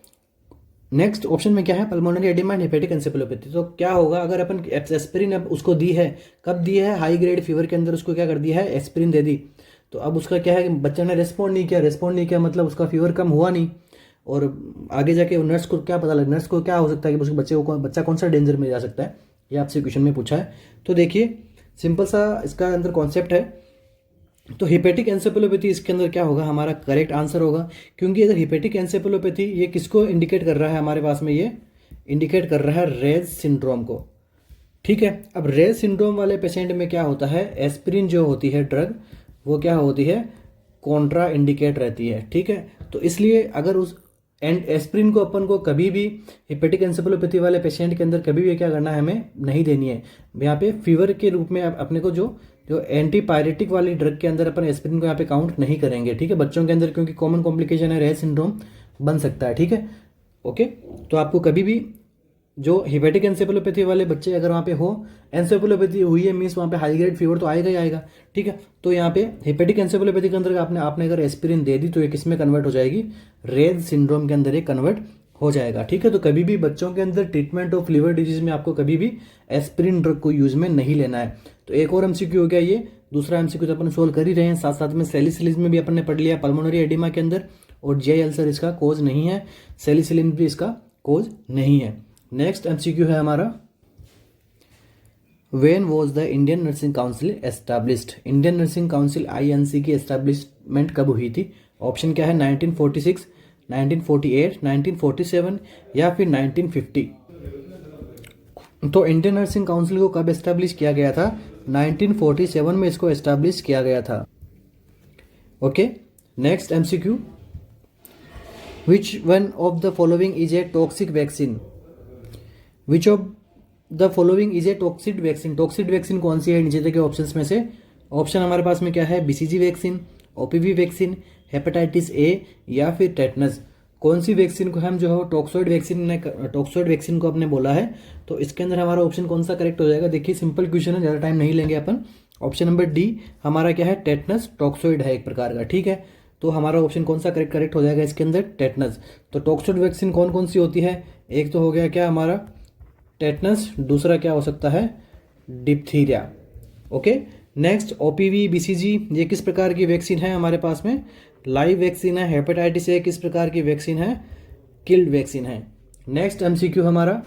नेक्स्ट ऑप्शन में क्या है? Pulmonary oedema and hepatic encephalopathy. तो क्या होगा अगर अपन एस्पिरिन अब उसको दी है, कब दी है? हाई ग्रेड फीवर के अंदर उसको क्या कर दिया है? एस्पिरिन दे दी। तो अब उसका क्या है कि बच्चे ने रेस्पॉन्ड नहीं किया, मतलब उसका फीवर कम हुआ नहीं। और आगे जाके नर्स को क्या पता लगा? नर्स को क्या हो सकता है कि उसके बच्चा कौन सा डेंजर में जा सकता है? ये आपसे क्वेश्चन में पूछा है। तो देखिए सिंपल सा इसका अंदर कॉन्सेप्ट है। तो हिपेटिक एंसेफेलोपैथी इसके अंदर क्या होगा? हमारा करेक्ट आंसर होगा, क्योंकि अगर हिपेटिक एंसेफेलोपैथी ये किसको इंडिकेट कर रहा है? हमारे पास में ये इंडिकेट कर रहा है रेज सिंड्रोम को। ठीक है, अब रेज सिंड्रोम वाले पेशेंट में क्या होता है? एस्पिरिन जो होती है ड्रग वो क्या होती है? कॉन्ट्रा इंडिकेट रहती है। ठीक है, तो इसलिए अगर उस एस्पिरिन को अपन को कभी भी हिपेटिक एंसेफेलोपैथी वाले पेशेंट के अंदर कभी भी क्या करना है? हमें नहीं देनी है। यहाँ पे फीवर के रूप में अपने को जो एंटीपायरेटिक वाली ड्रग के अंदर अपन एस्पिरिन को यहाँ पे काउंट नहीं करेंगे। ठीक है, बच्चों के अंदर क्योंकि कॉमन कॉम्प्लिकेशन है, रेज सिंड्रोम बन सकता है। ठीक है, ओके। तो आपको कभी भी जो हिपेटिक एंसेफेलोपैथी वाले बच्चे अगर वहाँ पे हो, एंसेफेलोपैथी हुई है मीन्स वहाँ पे हाई ग्रेड फीवर तो आएगा ही आएगा। ठीक है, तो यहाँ पे हिपेटिक एंसेफेलोपैथी के अंदर आपने अगर एस्पिरिन दे दी तो ये किस में कन्वर्ट हो जाएगी? रेज सिंड्रोम के अंदर ये कन्वर्ट हो जाएगा। ठीक है, तो कभी भी बच्चों के अंदर ट्रीटमेंट ऑफ लिवर डिजीज में आपको कभी भी एस्पिरिन ड्रग को यूज में नहीं लेना है। तो एक और एमसीक्यू हो गया ये, दूसरा एमसीक्यू तो अपन सोल्व कर ही रहे हैं। साथ साथ में सेलिसिलिज्म में भी अपन ने पढ़ लिया पल्मोनरी एडिमा के अंदर, और जीआई अल्सर इसका कोज नहीं है, सेलिसिलिज्म भी इसका कोज नहीं है। नेक्स्ट एमसीक्यू है हमारा, when was the Indian nursing council established? Indian nursing council INC की एस्टैब्लिशमेंट कब हुई थी? ऑप्शन क्या है? 1946, 1948, 1947 या फिर 1950। तो इंडियन नर्सिंग काउंसिल को कब एस्टैब्लिश किया गया था? 1947 में इसको एस्टैब्लिश किया गया था। Okay, next MCQ, which one of the following is a toxic vaccine? Which of the following is a toxic vaccine? Toxic vaccine कौन सी है नीचे दिए गए ऑप्शंस में से? ऑप्शन हमारे पास में क्या है? BCG vaccine, OPV vaccine, hepatitis A या फिर टेटनस। कौन सी वैक्सीन को हम जो है टॉक्सॉइड वैक्सीन को आपने बोला है, तो इसके अंदर हमारा ऑप्शन कौन सा करेक्ट हो जाएगा? देखिए सिंपल क्वेश्चन है, ज़्यादा टाइम नहीं लेंगे अपन। ऑप्शन नंबर डी हमारा क्या है? टेटनस टॉक्सॉइड है एक प्रकार का। ठीक है, तो हमारा ऑप्शन कौन सा करेक्ट हो जाएगा इसके अंदर? टेटनस। तो टॉक्सॉइड वैक्सीन कौन कौन सी होती है? एक तो हो गया क्या हमारा टेटनस, दूसरा क्या हो सकता है? Diphtheria. Okay, next OPV BCG ये किस प्रकार की वैक्सीन है हमारे पास में? लाइव वैक्सीन है। हेपेटाइटिस ए किस प्रकार की वैक्सीन है? किल्ड वैक्सीन है। नेक्स्ट एमसीक्यू हमारा,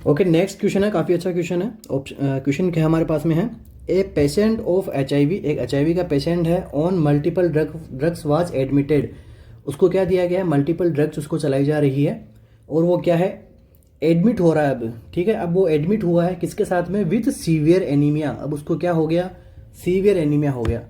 ओके नेक्स्ट क्वेश्चन है, काफ़ी अच्छा क्वेश्चन है। क्वेश्चन क्या हमारे पास में है? ए पेशेंट ऑफ एचआईवी, एक एचआईवी का पेशेंट है, on multiple drugs was admitted. उसको क्या दिया गया है? मल्टीपल ड्रग्स उसको चलाई जा रही है और वो क्या है? एडमिट हो रहा है अब। ठीक है, अब वो एडमिट हुआ है किसके साथ में? With severe anaemia. अब उसको क्या हो गया? सीवियर एनीमिया हो गया।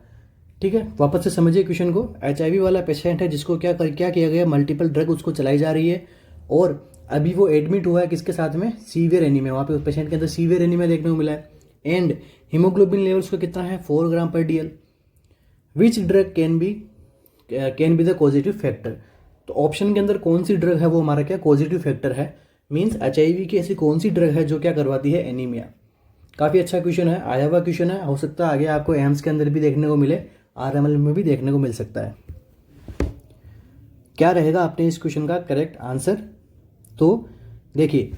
ठीक है, वापस से समझिए क्वेश्चन को। एचआईवी वाला पेशेंट है जिसको क्या किया गया? मल्टीपल ड्रग उसको चलाई जा रही है और अभी वो एडमिट हुआ है किसके साथ में? Severe anaemia. वहाँ पे उस पेशेंट के अंदर सीवियर एनीमिया देखने को मिला है एंड हीमोग्लोबिन लेवल्स का कितना है? 4 ग्राम पर DL। Which drug can be the positive factor? तो ऑप्शन के अंदर कौन सी ड्रग है वो हमारा क्या पॉजिटिव फैक्टर है? मीन्स HIV की ऐसी कौन सी ड्रग है जो क्या करवाती है, एनीमिया। काफ़ी अच्छा क्वेश्चन है, आया हुआ क्वेश्चन है, हो सकता है आगे आपको एम्स के अंदर भी देखने को मिले, RML में भी देखने को मिल सकता है। क्या रहेगा अपने इस क्वेश्चन का करेक्ट आंसर? तो देखिए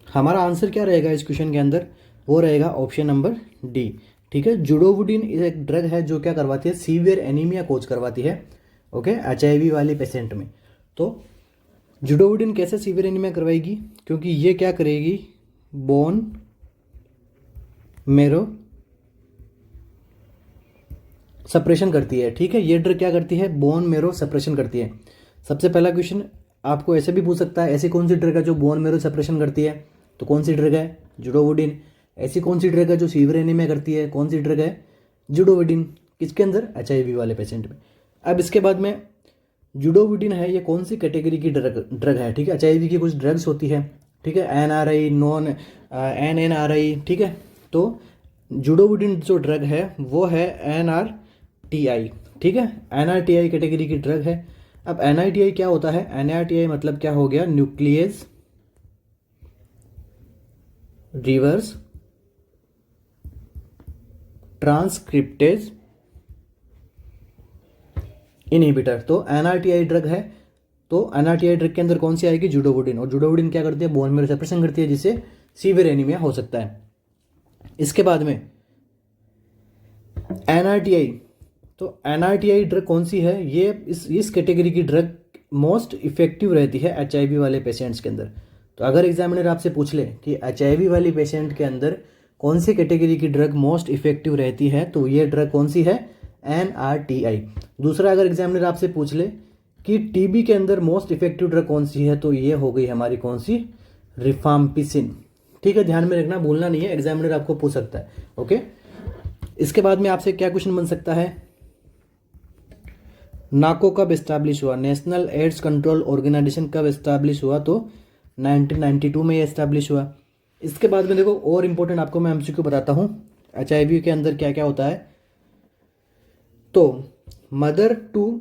हमारा आंसर क्या रहेगा इस क्वेश्चन के अंदर, वो रहेगा ऑप्शन नंबर डी। ठीक है, जुडोवुडिन एक ड्रग है जो क्या करवाती है, सीवियर एनीमिया कोज करवाती है। ओके, HIV वाले पेशेंट में। तो जुडोवुडिन कैसे सीवियर एनीमिया करवाएगी, क्योंकि ये क्या करेगी, बोन मेरो सप्रेशन करती है। ठीक है, ये ड्रग क्या करती है, बोन मेरो सप्रेशन करती है। सबसे पहला क्वेश्चन आपको ऐसे भी पूछ सकता है, ऐसी कौन सी ड्रग है जो बोन मेरो सप्रेशन करती है, तो कौन सी ड्रग है, जुडोवुडिन। ऐसी कौन सी ड्रग है जो सीवियर एनीमिया करती है, कौन सी ड्रग है, जुडोवुडिन। किसके अंदर, HIV वाले पेशेंट में। अब इसके बाद में जुडोवुडिन है, ये कौन सी कैटेगरी की ड्रग है। ठीक है, HIV की कुछ ड्रग्स होती है। ठीक है, NRI, नॉन NNRI। ठीक है, तो जुडोवुडिन जो ड्रग है वो है NRTI। ठीक है, NRTI कैटेगरी की ड्रग है। अब NRTI क्या होता है, NRTI मतलब क्या हो गया, न्यूक्लियस रिवर्स ट्रांसक्रिप्टेज इनहिबिटर। तो NRTI ड्रग है, तो NRTI ड्रग के अंदर कौन सी आएगी, जुडोवुडिन। और जुडोवुडिन क्या करती है, बोन मेरो सप्रेशन करती है, जिससे सीवियर एनीमिया हो सकता है। इसके बाद में NRTI, तो NRTI ड्रग कौन सी है, ये इस कैटेगरी की ड्रग मोस्ट इफेक्टिव रहती है HIV वाले पेशेंट्स के अंदर। तो अगर एग्जामिनर आपसे पूछ ले कि HIV वाली पेशेंट के अंदर कौन सी कैटेगरी की ड्रग मोस्ट इफेक्टिव रहती है, तो ये ड्रग कौन सी है, NRTI। दूसरा अगर एग्जामिनर आपसे पूछ ले कि TB के अंदर मोस्ट इफेक्टिव ड्रग कौन सी है, तो ये हो गई हमारी कौन सी, रिफाम्पिसिन। ठीक है, ध्यान में रखना, भूलना नहीं है, एग्जामिनर आपको पूछ सकता है। ओके, इसके बाद में आपसे क्या क्वेश्चन बन सकता है, नाको कब एस्टैब्लिश हुआ, नेशनल एड्स कंट्रोल ऑर्गेनाइजेशन कब एस्टैब्लिश हुआ, तो 1992 में ये एस्टैब्लिश हुआ। इसके बाद में देखो और इम्पोर्टेंट आपको मैं MCQ बताता हूँ, HIV के अंदर क्या क्या होता है। तो मदर टू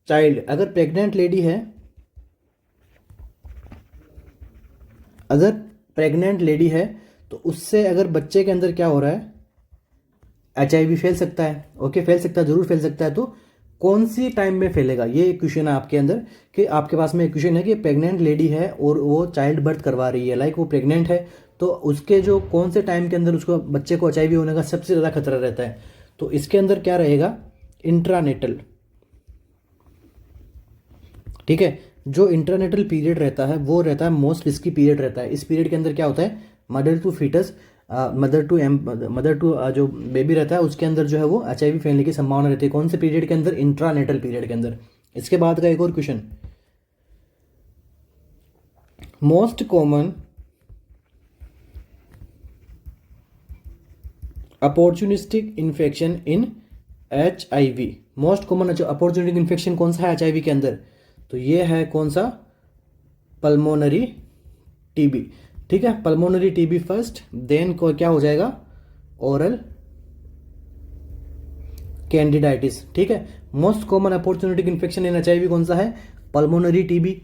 चाइल्ड, अगर प्रेग्नेंट लेडी है, अगर प्रेग्नेंट लेडी है तो उससे अगर बच्चे के अंदर क्या हो रहा है, HIV फैल सकता है। ओके, फैल सकता है, जरूर फैल सकता है। तो कौन सी टाइम में फैलेगा, ये क्वेश्चन है आपके अंदर, कि आपके पास में एक क्वेश्चन है कि प्रेग्नेंट लेडी है और वो चाइल्ड बर्थ करवा रही है, लाइक वो प्रेग्नेंट है, तो उसके जो कौन से टाइम के अंदर उसको बच्चे को HIV होने का सबसे ज़्यादा खतरा रहता है। तो इसके अंदर क्या रहेगा, इंट्रानेटल। ठीक है, जो इंटरनेटल पीरियड रहता है वो रहता है मोस्ट रिस्की पीरियड रहता है। इस पीरियड के अंदर क्या होता है, mother to fetus, mother to जो बेबी रहता है उसके अंदर जो है वो HIV फैलने की संभावना रहती है। कौन से पीरियड के अंदर, इंट्रानेटल पीरियड के अंदर। इसके बाद का एक और question, most common opportunistic infection in HIV। Most common opportunistic infection कौन सा है HIV के अंदर, तो ये है कौन सा, पल्मोनरी TB। ठीक है, पल्मोनरी TB फर्स्ट, देन को क्या हो जाएगा, ओरल कैंडिडाइटिस। ठीक है, most common opportunistic infection in HIV कौन सा है, पल्मोनरी TB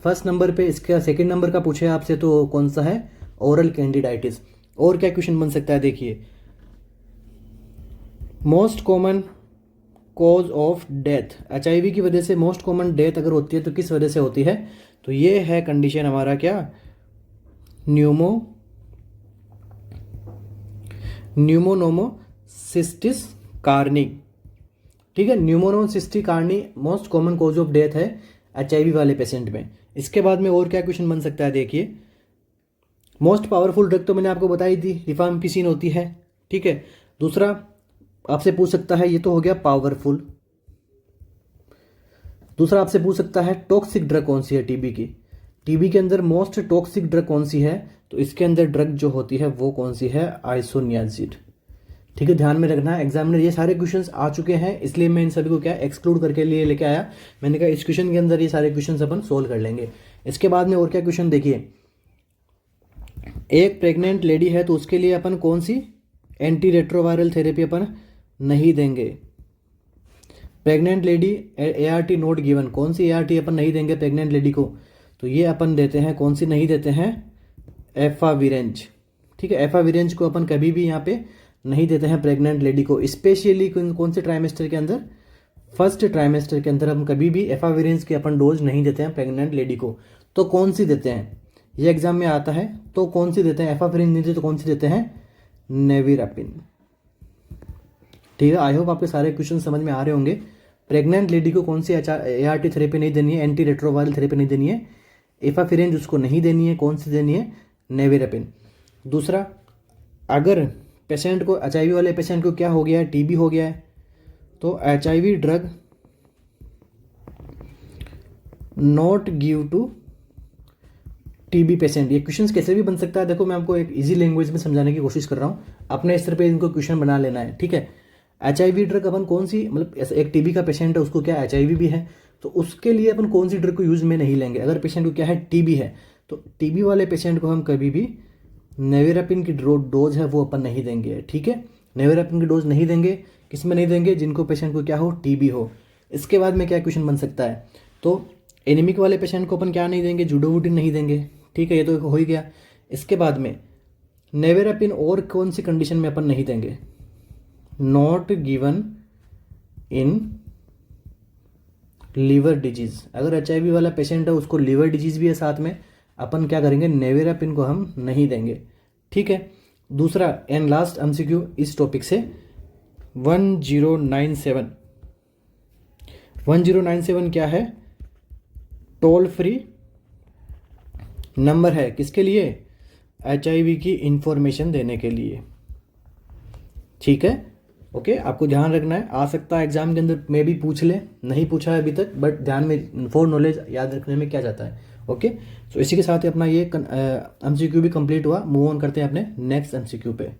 फर्स्ट नंबर पे। इसका सेकंड नंबर का पूछे आपसे तो कौन सा है, ओरल कैंडिडाइटिस। और क्या क्वेश्चन बन सकता है, देखिए, most common cause of death, HIV की वजह से मोस्ट कॉमन डेथ अगर होती है तो किस वजह से होती है, तो ये है कंडीशन हमारा क्या, न्यूमोनोमोसिस्टिस कार्नी। ठीक है, pneumocystis carinii most common cause of death है HIV वाले पेशेंट में। इसके बाद में और क्या क्वेश्चन बन सकता है, देखिए, मोस्ट पावरफुल ड्रग तो मैंने आपको बताई दी, रिफाम्पिसिन होती है। ठीक है, दूसरा आपसे पूछ सकता है, ये तो हो गया पावरफुल। दूसरा आपसे पूछ सकता है टॉक्सिक ड्रग कौन सी है TB की, TB के अंदर मोस्ट टॉक्सिक ड्रग कौन सी है, तो इसके अंदर ड्रग जो होती है वो कौन सी है, आइसोनियाजिड। ठीक है, ध्यान में रखना है, एग्जामिनर ये सारे क्वेश्चंस आ चुके हैं, इसलिए मैं इन सभी को क्या एक्सक्लूड करके लिए लेके आया। मैंने कहा इस क्वेश्चन के अंदर ये सारे क्वेश्चंस अपन सोल्व कर लेंगे। इसके बाद में और क्या क्वेश्चन, देखिए, एक प्रेग्नेंट लेडी है तो उसके लिए अपन कौन सी एंटी रेट्रोवायरल थेरेपी अपन नहीं देंगे, pregnant lady ART note given, कौन सी ART अपन नहीं देंगे प्रेग्नेंट लेडी को, तो ये अपन देते हैं, कौन सी नहीं देते हैं, एफाविरेंज। ठीक है, एफाविरेंज को अपन कभी भी यहाँ पे नहीं देते हैं प्रेग्नेंट लेडी को, स्पेशली कौन से ट्राइमेस्टर के अंदर, फर्स्ट ट्राइमेस्टर के अंदर हम कभी भी एफाविरेंज की अपन डोज नहीं देते हैं प्रेग्नेंट लेडी को। तो कौन सी देते हैं, ये एग्जाम में आता है, तो कौन सी देते हैं, एफाविरेंज नहीं देते तो कौन सी देते हैं, नेविरापिन। ठीक है, आई होप आपके सारे क्वेश्चन समझ में आ रहे होंगे। प्रेग्नेंट लेडी को कौन सी ART थेरेपी नहीं देनी है, एंटी रेट्रोवायरल थेरेपी नहीं देनी है, एफाविरेंज उसको नहीं देनी है, कौन सी देनी है, नेविरापिन। दूसरा, अगर पेशेंट को, HIV वाले पेशेंट को क्या हो गया है, TB हो गया है, तो HIV drug not give to TB patient. ये क्वेश्चंस कैसे भी बन सकता है, देखो मैं आपको एक इजी लैंग्वेज में समझाने की कोशिश कर रहा हूँ, अपने स्तर पे इनको क्वेश्चन बना लेना है। ठीक है, HIV ड्रग अपन कौन सी, मतलब एक TB का पेशेंट है, उसको क्या HIV भी है, तो उसके लिए अपन कौन सी ड्रग को यूज में नहीं लेंगे। अगर पेशेंट को क्या है, TB है, तो TB वाले पेशेंट को हम कभी भी नेविरापिन की डोज है वो अपन नहीं देंगे। ठीक है, नेविरापिन की डोज नहीं देंगे, किस में नहीं देंगे, जिनको पेशेंट को क्या हो, TB हो। इसके बाद में क्या क्वेश्चन बन सकता है, तो एनीमिक वाले पेशेंट को अपन क्या नहीं देंगे, जुडोवुटिन नहीं देंगे। ठीक है, ये तो हो ही गया। इसके बाद में नेविरापिन और कौन सी कंडीशन में अपन नहीं देंगे, not given in liver disease. अगर HIV वाला पेशेंट है, उसको लीवर डिजीज भी है साथ में, अपन क्या करेंगे, नेविरापिन को हम नहीं देंगे। ठीक है, दूसरा एंड लास्ट MCQ इस टॉपिक से 1097 क्या है, टोल फ्री नंबर है, किसके लिए, HIV की इंफॉर्मेशन देने के लिए। ठीक है, ओके, आपको ध्यान रखना है, आ सकता है एग्जाम के अंदर में भी पूछ ले, नहीं पूछा है अभी तक, बट ध्यान में फॉर नॉलेज याद रखने में क्या जाता है। ओके, तो इसी के साथ ही अपना ये MCQ भी कंप्लीट हुआ। मूव ऑन करते हैं अपने नेक्स्ट MCQ पे।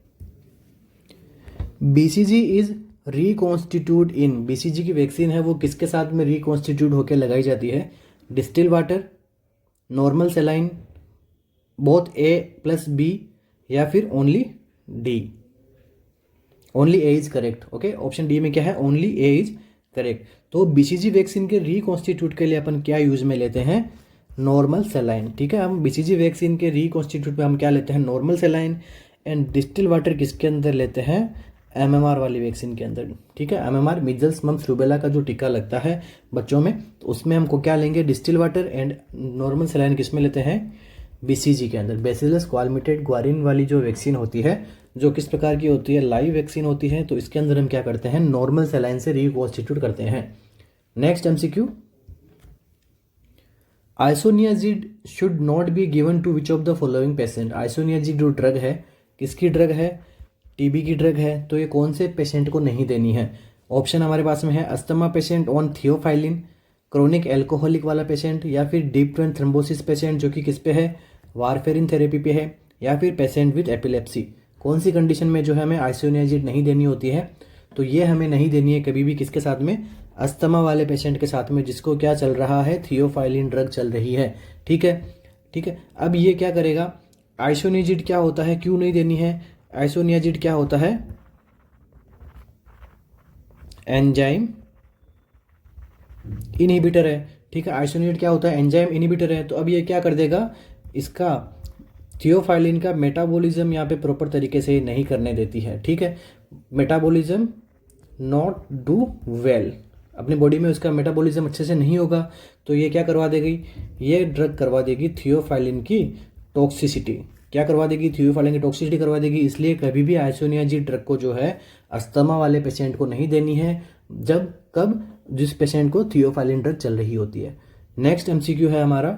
BCG is reconstitute in, BCG की वैक्सीन है वो किसके साथ में रिकॉन्स्टिट्यूट होकर लगाई जाती है, distil water, normal saline, both A+B, या फिर only D। Only A is correct. Okay, option D में क्या है, ओनली A इज करेक्ट। तो BCG वैक्सीन के रिकॉन्स्टिट्यूट के लिए अपन क्या यूज में लेते हैं, नॉर्मल सेलाइन। ठीक है, हम BCG वैक्सीन के रिकॉन्स्टिट्यूट पे हम क्या लेते हैं, normal saline. And distil water किसके अंदर लेते हैं, MMR वाली वैक्सीन के अंदर। ठीक है, MMR मिजल्स मम्स रूबेला का जो टीका लगता है बच्चों में, तो उसमें हमको क्या लेंगे, distil water. And normal saline किस में लेते हैं, BCG के अंदर। बेसिलस क्वालमिटेड ग्वारिन वाली जो वैक्सीन होती है, जो किस प्रकार की होती है, लाइव वैक्सीन होती है, तो इसके अंदर हम क्या करते हैं, नॉर्मल सेलाइन से रिकॉन्स्टिट्यूट करते हैं। Next MCQ, isoniazid should not be given to which of the following patient. Isoniazid जो ड्रग है, किसकी ड्रग है, TB की ड्रग है, तो ये कौन से पेशेंट को नहीं देनी है। ऑप्शन हमारे पास में है, asthma patient on theophylline, chronic alcoholic वाला पेशेंट, या फिर डीप वेन थ्रोम्बोसिस पेशेंट जो कि किस पे है, वारफेरिन थेरेपी पे है, या फिर पेशेंट विद एपिलेप्सी। कौन सी कंडीशन में जो है हमें आइसोनियाजिड नहीं देनी होती है, तो ये हमें नहीं देनी है कभी भी, किसके साथ में, अस्थमा वाले पेशेंट के साथ में, जिसको क्या चल रहा है, थियोफाइलिन ड्रग चल रही है। ठीक है, ठीक है, अब ये क्या करेगा, आइसोनियाजिड क्या होता है, क्यों नहीं देनी है, आइसोनियाजिड क्या होता है, एंजाइम इनहिबिटर है। ठीक है, आइसोनियाजिड क्या होता है, एंजाइम इनहिबिटर है। तो अब ये क्या कर देगा, इसका थियोफाइलिन का मेटाबॉलिज्म यहाँ पे प्रॉपर तरीके से नहीं करने देती है। ठीक है, मेटाबॉलिज्म नॉट डू वेल, अपनी बॉडी में उसका मेटाबॉलिज्म अच्छे से नहीं होगा, तो ये क्या करवा देगी, ये ड्रग करवा देगी थियोफाइलिन की टॉक्सिसिटी। क्या करवा देगी, थियोफाइलिन की टॉक्सिसिटी करवा देगी। इसलिए कभी भी आइसोनियाजिड ड्रग को जो है अस्थमा वाले पेशेंट को नहीं देनी है, जब कब, जिस पेशेंट को थियोफाइलिन ड्रग चल रही होती है। नेक्स्ट MCQ है हमारा,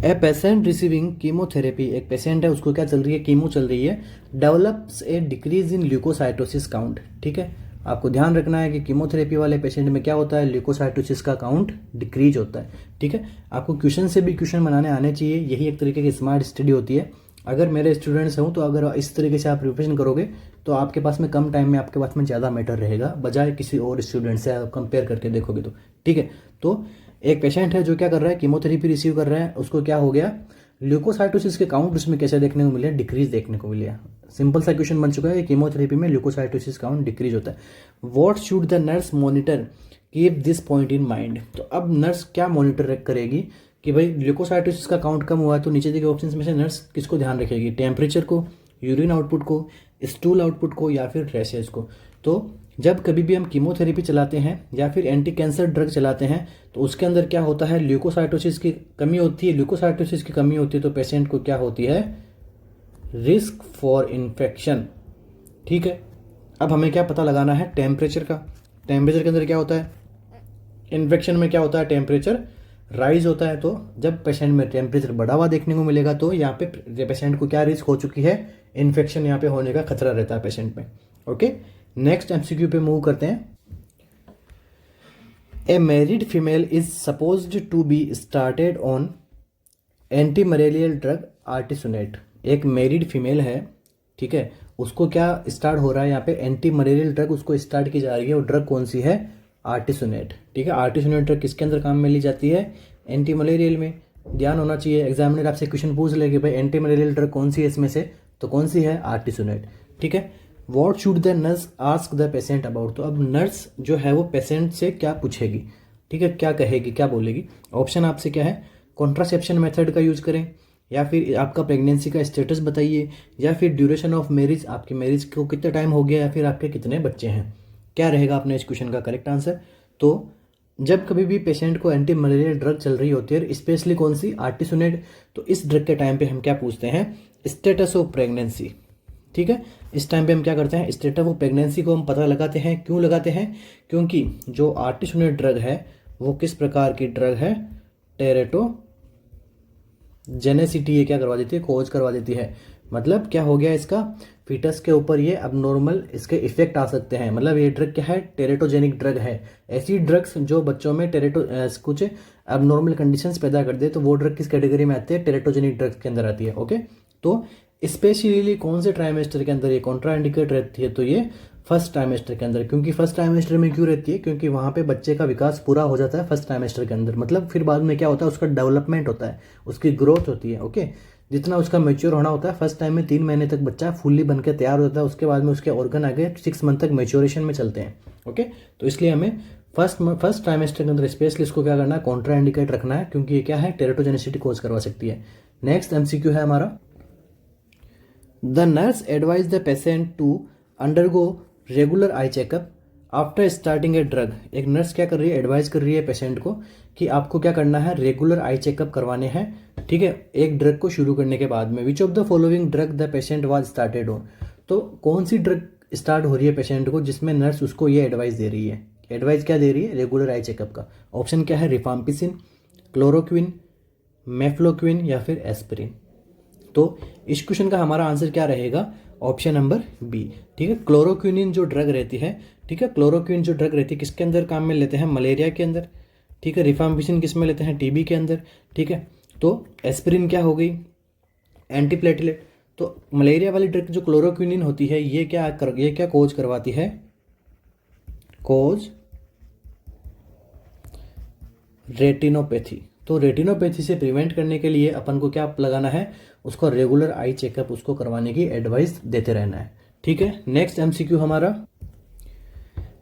ए पेशेंट रिसीविंग कीमोथेरेपी, एक पेशेंट है उसको क्या चल रही है, कीमो चल रही है, develops a decrease in leukocytosis count. ठीक है, आपको ध्यान रखना है कि कीमोथेरेपी वाले पेशेंट में क्या होता है, ल्यूकोसाइटोसिस का काउंट डिक्रीज होता है। ठीक है, आपको क्वेश्चन से भी क्वेश्चन बनाने आने चाहिए, यही एक तरीके की स्मार्ट स्टडी होती है। अगर मेरे स्टूडेंट्स हों तो अगर इस तरीके से आप प्रिपरेशन करोगे तो आपके पास में कम टाइम में आपके पास में ज़्यादा मैटर रहेगा, बजाय किसी और स्टूडेंट से आप कंपेयर करके देखोगे तो। ठीक है, तो एक पेशेंट है जो क्या कर रहा है, कीमोथेरेपी रिसीव कर रहा है, उसको क्या हो गया, ल्यूकोसाइटोसिस के काउंट उसमें कैसे देखने को मिले, डिक्रीज देखने को मिले। सिंपल सा क्वेश्चन बन चुका है, कीमोथेरेपी में ल्यूकोसाइटोसिस काउंट डिक्रीज होता है। What should the nurse monitor, keep this point in mind. तो अब नर्स क्या मॉनिटर करेगी कि भाई ल्यूकोसाइटोसिस का काउंट कम हुआ है तो नीचे दिए गए ऑप्शंस में से नर्स किसको ध्यान रखेगी, टेम्परेचर को, यूरिन आउटपुट को, स्टूल आउटपुट को, या फिर रैशेज को। तो जब कभी भी हम कीमोथेरेपी चलाते हैं या फिर एंटी कैंसर ड्रग चलाते हैं तो उसके अंदर क्या होता है, ल्यूकोसाइटोसिस की कमी होती है। ल्यूकोसाइटोसिस की कमी होती है तो पेशेंट को क्या होती है, रिस्क फॉर इन्फेक्शन। ठीक है, अब हमें क्या पता लगाना है, टेम्परेचर का। टेम्परेचर के अंदर क्या होता है, इन्फेक्शन में क्या होता है, टेम्परेचर राइज होता है। तो जब पेशेंट में टेम्परेचर बढ़ा हुआ देखने को मिलेगा तो यहाँ पे पेशेंट को क्या रिस्क हो चुकी है, इन्फेक्शन यहाँ पे होने का खतरा रहता है पेशेंट में। ओके, नेक्स्ट एमसीक्यू पे मूव करते हैं। A married female is supposed to be started on anti malarial drug artesunate. एक मैरिड फीमेल है, ठीक है, उसको क्या स्टार्ट हो रहा है यहाँ पे, एंटी मलेरियल ड्रग उसको स्टार्ट की जा रही है। और ड्रग कौन सी है, आर्टिसोनेट। ठीक है, आर्टिसोनेट ड्रग किसके अंदर काम में ली जाती है, एंटी मलेरियल में। ध्यान होना चाहिए, एग्जामिनर आपसे क्वेश्चन पूछ ले कि भाई एंटी मलेरियल ड्रग कौन सी है इसमें से, तो कौन सी है, आर्टिसोनेट। ठीक है, what should the nurse ask the patient about. तो अब नर्स जो है वो पेशेंट से क्या पूछेगी, ठीक है, क्या कहेगी, क्या बोलेगी। ऑप्शन आपसे क्या है, कॉन्ट्रासेप्शन मेथड का यूज करें, या फिर आपका प्रेगनेंसी का स्टेटस बताइए, या फिर ड्यूरेशन ऑफ मैरिज, आपकी मैरिज को कितना टाइम हो गया, या फिर आपके कितने बच्चे हैं। क्या रहेगा अपने इस क्वेश्चन का करेक्ट आंसर। तो जब कभी भी पेशेंट को एंटी मलेरियल ड्रग चल रही होती है, स्पेशली कौन सी, आर्टिसोनेट, तो इस ड्रग के टाइम पे हम क्या पूछते हैं, स्टेटस ऑफ प्रेगनेंसी। ठीक है, इस टाइम पे हम क्या करते हैं, स्टेटस ऑफ प्रेगनेंसी को हम पता लगाते हैं। क्यों लगाते हैं, क्योंकि जो आर्टिसोनेट ड्रग है वो किस प्रकार की ड्रग है, टेरेटोजेनेसिटी ये क्या करवा देती है, कोज करवा देती है। मतलब क्या हो गया, इसका फीटस के ऊपर ये अबनॉर्मल इसके इफेक्ट आ सकते हैं। मतलब ये ड्रग क्या है, टेरेटोजेनिक ड्रग है। ऐसी ड्रग्स जो बच्चों में कुछ अबनॉर्मल कंडीशंस पैदा कर दे तो वो ड्रग किस कैटेगरी में आती है, टेरेटोजेनिक ड्रग्स के अंदर आती है। ओके, तो स्पेशली कौन से ट्राइमेस्टर के अंदर ये कॉन्ट्राइंडिकेट रहती है, तो ये फर्स्ट ट्राइमेस्टर के अंदर। क्योंकि फर्स्ट ट्राइमेस्टर में क्यों रहती है, क्योंकि वहाँ पे बच्चे का विकास पूरा हो जाता है फर्स्ट ट्राइमेस्टर के अंदर। मतलब फिर बाद में क्या होता है, उसका डेवलपमेंट होता है, उसकी ग्रोथ होती है। ओके, जितना उसका मेच्योर होना होता है, फर्स्ट टाइम में 3 महीने तक बच्चा फुल्ली बन के तैयार होता है, उसके बाद में उसके ऑर्गन आगे 6 मंथ तक मेच्योरेशन में चलते हैं। ओके, तो इसलिए हमें फर्स्ट ट्राइमेस्टर के अंदर स्पेशली इसको क्या करना है, कॉन्ट्रा इंडिकेट रखना है, क्योंकि ये क्या है, टेरेटोजेनिसिटी कोज करवा सकती है। नेक्स्ट एमसीक्यू है हमारा, the nurse advise the patient to undergo regular eye checkup after starting a drug. एक नर्स क्या कर रही है, एडवाइस कर रही है पेशेंट को कि आपको क्या करना है, रेगुलर आई चेकअप करवाने हैं। ठीक है, एक ड्रग को शुरू करने के बाद में। विच of the following drug the patient was started on. तो कौन सी ड्रग स्टार्ट हो रही है पेशेंट को जिसमें नर्स उसको ये एडवाइस दे रही है, एडवाइस क्या दे रही है, रेगुलर आई चेकअप का। ऑप्शन क्या है, रिफाम्पिसिन, क्लोरोक्विन, मेफ्लोक्विन, या फिर एस्पिरिन। तो इस क्वेश्चन का हमारा आंसर क्या रहेगा, ऑप्शन नंबर बी। ठीक है, क्लोरोक्विनिन जो ड्रग रहती है, ठीक है, क्लोरोक्विन जो ड्रग रहती है किसके अंदर काम में लेते हैं, मलेरिया के अंदर। ठीक है, रिफाम्पिसिन किस में लेते हैं, टीबी के अंदर। ठीक है, तो एस्पिरिन क्या हो गई, एंटीप्लेटलेट। तो मलेरिया वाली ड्रग जो क्लोरोक्विनिन होती है ये क्या कोज करवाती है, कोज रेटिनोपैथी। तो रेटिनोपैथी से प्रिवेंट करने के लिए अपन को क्या लगाना है, उसको रेगुलर आई चेकअप उसको करवाने की एडवाइस देते रहना है। ठीक है, नेक्स्ट एमसीक्यू हमारा,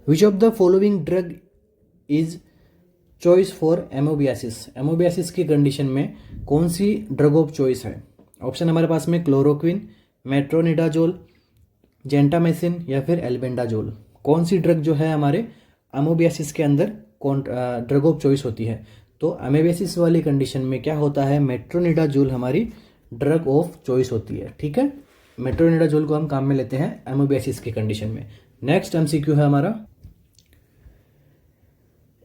विच of the following drug is choice for एमोबियासिस। एमोबियासिस की कंडीशन में कौन सी ड्रग ऑफ चॉइस है। ऑप्शन हमारे पास में क्लोरोक्विन, मेट्रोनिडाजोल, जेंटामेसिन, या फिर एल्बेंडाजोल। कौन सी ड्रग जो है हमारे एमोबियासिस के अंदर ड्रग ऑफ चॉइस होती है। तो एमोबियासिस वाली कंडीशन में क्या होता है, मेट्रोनिडाजोल हमारी ड्रग ऑफ चॉइस होती है। ठीक है, मेट्रोनिडाजोल को हम काम में लेते हैं एमोबियासिस की कंडीशन में। नेक्स्ट एमसीक्यू है हमारा,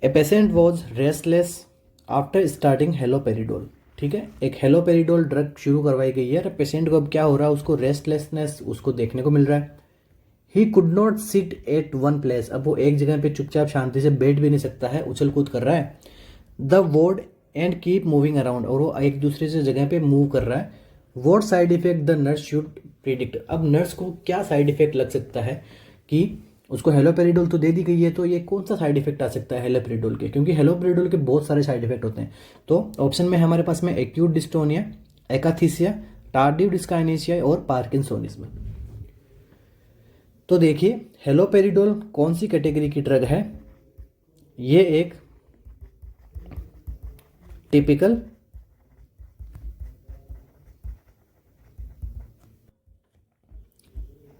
a patient was restless after starting haloperidol. ठीक है, एक हेलोपेरिडोल ड्रग शुरू करवाई गई है, पेशेंट को अब क्या हो रहा है, उसको रेस्टलेसनेस उसको देखने को मिल रहा है। He could not sit at one place, अब वो एक जगह पे चुपचाप शांति से बैठ भी नहीं सकता है, उछल कूद कर रहा है। The word and keep moving around, और वो एक दूसरे से जगह पे मूव कर रहा है। What side effect the nurse should predict, अब नर्स को क्या साइड इफेक्ट लग सकता है कि उसको हेलोपेरिडोल तो दे दी गई है, तो ये कौन सा साइड इफेक्ट आ सकता है हेलोपेरिडोल के, क्योंकि हेलोपेरिडोल के बहुत सारे साइड इफेक्ट होते हैं। तो ऑप्शन में हमारे पास में एक्यूट डिस्टोनिया, एकाथीसिया, टार्डिव डिस्काइनेसिया और पार्किंसोनिज्म। तो देखिए हेलोपेरिडोल कौन सी कैटेगरी की ड्रग है? ये एक टिपिकल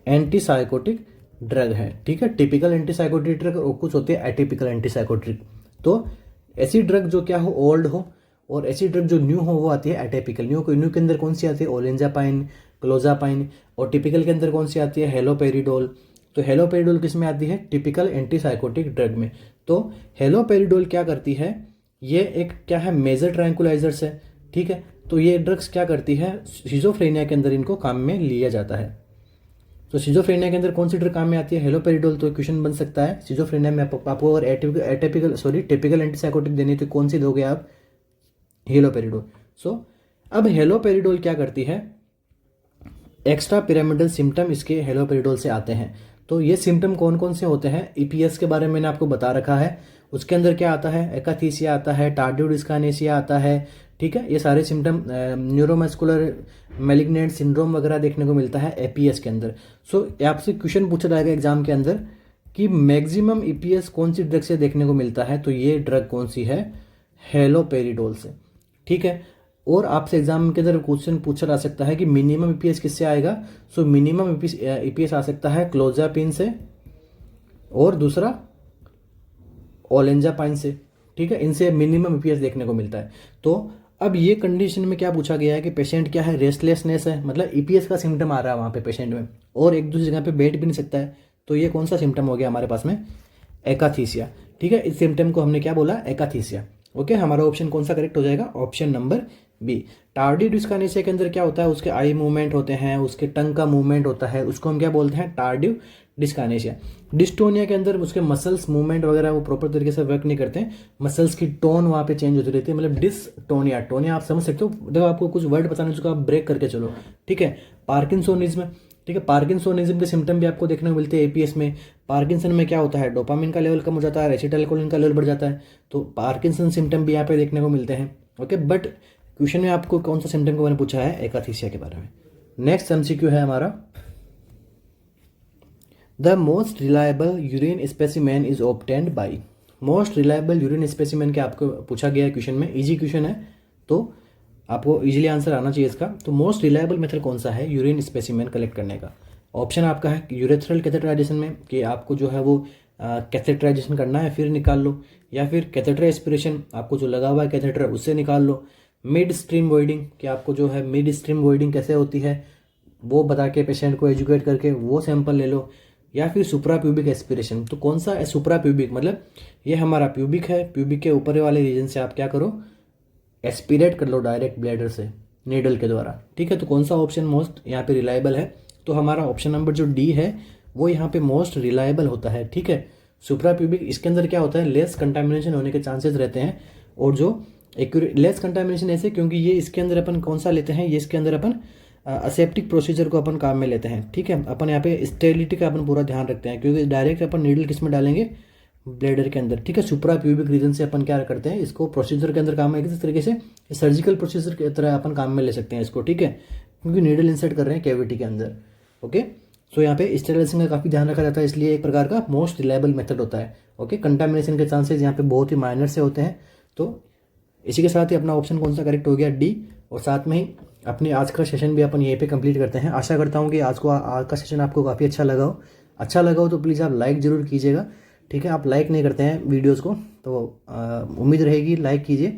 एंटीसाइकोटिक ड्रग है, ठीक है। टिपिकल एंटीसाइकोटिक ड्रग और कुछ होते हैं एटिपिकल एंटीसाइकोटिक। तो ऐसी ड्रग जो क्या हो, ओल्ड हो, और ऐसी ड्रग जो न्यू हो वो आती है एटिपिकल। न्यू के अंदर कौन सी आती है? ओलेंजापाइन, क्लोजापाइन। और टिपिकल के अंदर कौन सी आती है? हेलोपेरिडोल। तो हेलोपेरिडोल किस में आती है? टिपिकल एंटीसाइकोटिक ड्रग में। तो हेलोपेरिडोल क्या करती है? ये एक क्या है? मेजर ट्रैंकुलाइजर्स है, ठीक है। तो ये ड्रग्स क्या करती है? सिजोफ्रेनिया के अंदर इनको काम में लिया जाता है। तो सिजोफ्रेनिया के अंदर कौन सी ड्रग काम में आती है? हेलोपेरिडोल। तो क्वेश्चन बन सकता है सिजोफ्रेनिया में आपको अगर टिपिकल एंटीसाइकोटिक देनी है तो कौन सी दोगे आप? हेलोपेरिडोल। अब हेलोपेरिडोल क्या करती है? एक्स्ट्रा पिरामिडल सिम्टम इसके हेलोपेरिडोल से आते हैं। तो ये सिम्टम कौन कौन से होते हैं? ईपीएस के बारे में मैंने आपको बता रखा है। उसके अंदर क्या आता है? एकाथीसिया आता है, टार्डिव डिस्काइनेसिया आता है, ठीक है। ये सारे सिम्टम न्यूरोमस्कुलर मैलिग्नेंट सिंड्रोम वगैरह देखने को मिलता है एपीएस के अंदर। आपसे क्वेश्चन पूछा जाएगा एग्जाम के अंदर कि मैक्सिमम ईपीएस कौन सी ड्रग से देखने को मिलता है? तो ये ड्रग कौन सी है? हेलोपेरिडोल से, ठीक है। और आपसे एग्जाम के अंदर क्वेश्चन पूछा जा सकता है कि मिनिमम ईपीएस किससे आएगा? मिनिमम ईपीएस आ सकता है क्लोजापिन से और दूसरा ओलेंजापाइन से, ठीक है। इनसे मिनिमम ईपीएस देखने को मिलता है। तो अब ये कंडीशन में क्या पूछा गया है कि पेशेंट क्या है? रेस्टलेसनेस है, मतलब ईपीएस का सिम्टम आ रहा है वहाँ पे पेशेंट में, और एक दूसरी जगह पे बैठ भी नहीं सकता है। तो ये कौन सा सिम्टम हो गया हमारे पास में? एकाथीसिया, ठीक है। इस सिम्टम को हमने क्या बोला? एकाथीसिया। ओके, हमारा ऑप्शन कौन सा करेक्ट हो जाएगा? Option number B. Tardive dyskinesia के अंदर क्या होता है? उसके आई मूवमेंट होते हैं, उसके टंग का मूवमेंट होता है, उसको हम क्या बोलते हैं? Tardive dyskinesia. डिस्टोनिया के अंदर उसके मसल्स मूवमेंट वगैरह वो प्रॉपर तरीके से वर्क नहीं करते हैं, मसल्स की टोन वहाँ पे चेंज होती रहती है, मतलब डिस्टोनिया। टोनिया आप समझ सकते हो, देखो आपको कुछ वर्ड बताने उसको आप ब्रेक करके चलो, ठीक है। पार्किंसोनिज्म, ठीक है। पार्किंसोनिज्म के सिम्टम भी आपको देखने को मिलते हैं एपीएस में। पार्किंसन में क्या होता है? डोपामिन का लेवल कम हो जाता है, एसिटाइलकोलिन का लेवल बढ़ जाता है। तो पार्किंसन सिम्टम भी यहाँ पे देखने को मिलते हैं। ओके, बट क्वेश्चन में आपको कौन सा सिम्टम के बारे में पूछा है? एकाथीसिया के बारे में। नेक्स्ट एमसीक्यू है हमारा, the most reliable urine specimen is obtained by. Most reliable urine specimen के आपको पूछा गया है क्वेश्चन में, इजी क्वेश्चन है तो आपको इजीली आंसर आना चाहिए इसका। तो मोस्ट रिलायबल मेथड कौन सा है यूरिन स्पेसिमेन कलेक्ट करने का? ऑप्शन आपका है यूरेथ्रल कैथेटराइजेशन में, कि आपको जो है वो कैथेटराइजेशन करना है फिर निकाल लो, या फिर कैथेटर एस्पिरेशन, आपको जो लगा हुआ है कैथेटर उससे निकाल लो। मिड स्ट्रीम वॉइडिंग, कि आपको जो है मिड स्ट्रीम वॉइडिंग कैसे होती है वो बता के पेशेंट को एजुकेट करके वो सैंपल ले लो, या फिर सुप्रा प्यूबिक एस्पिरेशन। तो कौन सा है सुप्रा प्यूबिक? मतलब ये हमारा प्यूबिक है, प्यूबिक के ऊपर वाले रीजन से आप क्या करो? एस्पिरेट कर लो डायरेक्ट ब्लैडर से, नीडल के द्वारा, ठीक है। तो कौन सा ऑप्शन मोस्ट यहाँ पे रिलायबल है? तो हमारा ऑप्शन नंबर जो डी है वो यहाँ पे मोस्ट रिलायबल होता है, ठीक है। सुप्रा प्यूबिक, इसके अंदर क्या होता है? लेस कंटामिनेशन होने के चांसेस रहते हैं, और जो लेस कंटामिनेशन ऐसे क्योंकि ये इसके अंदर अपन कौन सा लेते हैं? ये इसके अंदर अपन असेप्टिक प्रोसीजर को अपन काम में लेते हैं, ठीक है। अपन यहाँ पे स्टेरिलिटी का अपन पूरा ध्यान रखते हैं, क्योंकि डायरेक्ट अपन नीडल किस में डालेंगे? ब्लेडर के अंदर, ठीक है। सुप्रा प्यूबिक रीजन से अपन क्या करते हैं? इसको प्रोसीजर के अंदर काम में इस तरीके से सर्जिकल प्रोसीजर की तरह अपन काम में ले सकते हैं इसको, ठीक है, क्योंकि नीडल इंसर्ट कर रहे हैं कैविटी के अंदर। ओके, सो यहाँ पे स्टेरिलाइजेशन का काफ़ी ध्यान रखा जाता है, इसलिए एक प्रकार का मोस्ट रिलायबल मेथड होता है। ओके, कंटामिनेशन के चांसेस यहाँ पे बहुत ही माइनर से होते हैं। तो इसी के साथ ही अपना ऑप्शन कौन सा करेक्ट हो गया? डी। और साथ में ही अपनी आज का सेशन भी अपन यहीं पे कंप्लीट करते हैं। आशा करता हूँ कि आज का सेशन आपको काफ़ी अच्छा लगा हो तो प्लीज़ आप लाइक ज़रूर कीजिएगा, ठीक है। आप लाइक नहीं करते हैं वीडियोज़ को, तो उम्मीद रहेगी लाइक कीजिए।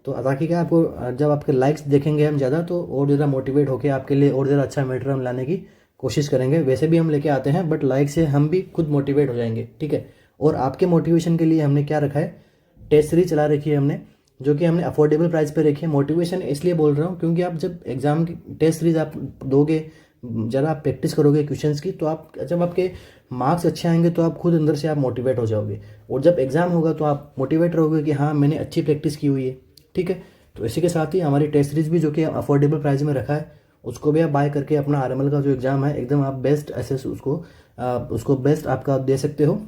तो ताकि क्या आपको जब आपके लाइक्स देखेंगे हम ज़्यादा तो और ज़्यादा मोटिवेट होकर आपके लिए और ज़्यादा अच्छा मटेरियल लाने की कोशिश करेंगे। वैसे भी हम लेके आते हैं, बट लाइक से हम भी खुद मोटिवेट हो जाएंगे, ठीक है। और आपके मोटिवेशन के लिए हमने क्या रखा है? टेस्ट सीरीज चला रखी है हमने, जो कि हमने अफोर्डेबल प्राइस पे रखी है। मोटिवेशन इसलिए बोल रहा हूँ क्योंकि आप जब एग्जाम की टेस्ट सीरीज आप दोगे, ज़रा आप प्रैक्टिस करोगे क्वेश्चंस की, तो आप जब आपके मार्क्स अच्छे आएंगे तो आप खुद अंदर से आप मोटिवेट हो जाओगे, और जब एग्जाम होगा तो आप मोटिवेट रहोगे कि हाँ मैंने अच्छी प्रैक्टिस की हुई है, ठीक है। तो इसी के साथ ही हमारी टेस्ट सीरीज भी जो कि अफोर्डेबल प्राइस में रखा है, उसको भी आप बाय करके अपना आरएमएल का जो एग्ज़ाम है एकदम आप बेस्ट एसेस उसको बेस्ट आपका दे सकते हो।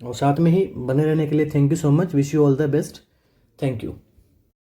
और साथ में ही बने रहने के लिए thank you so much, wish you all the best, thank you.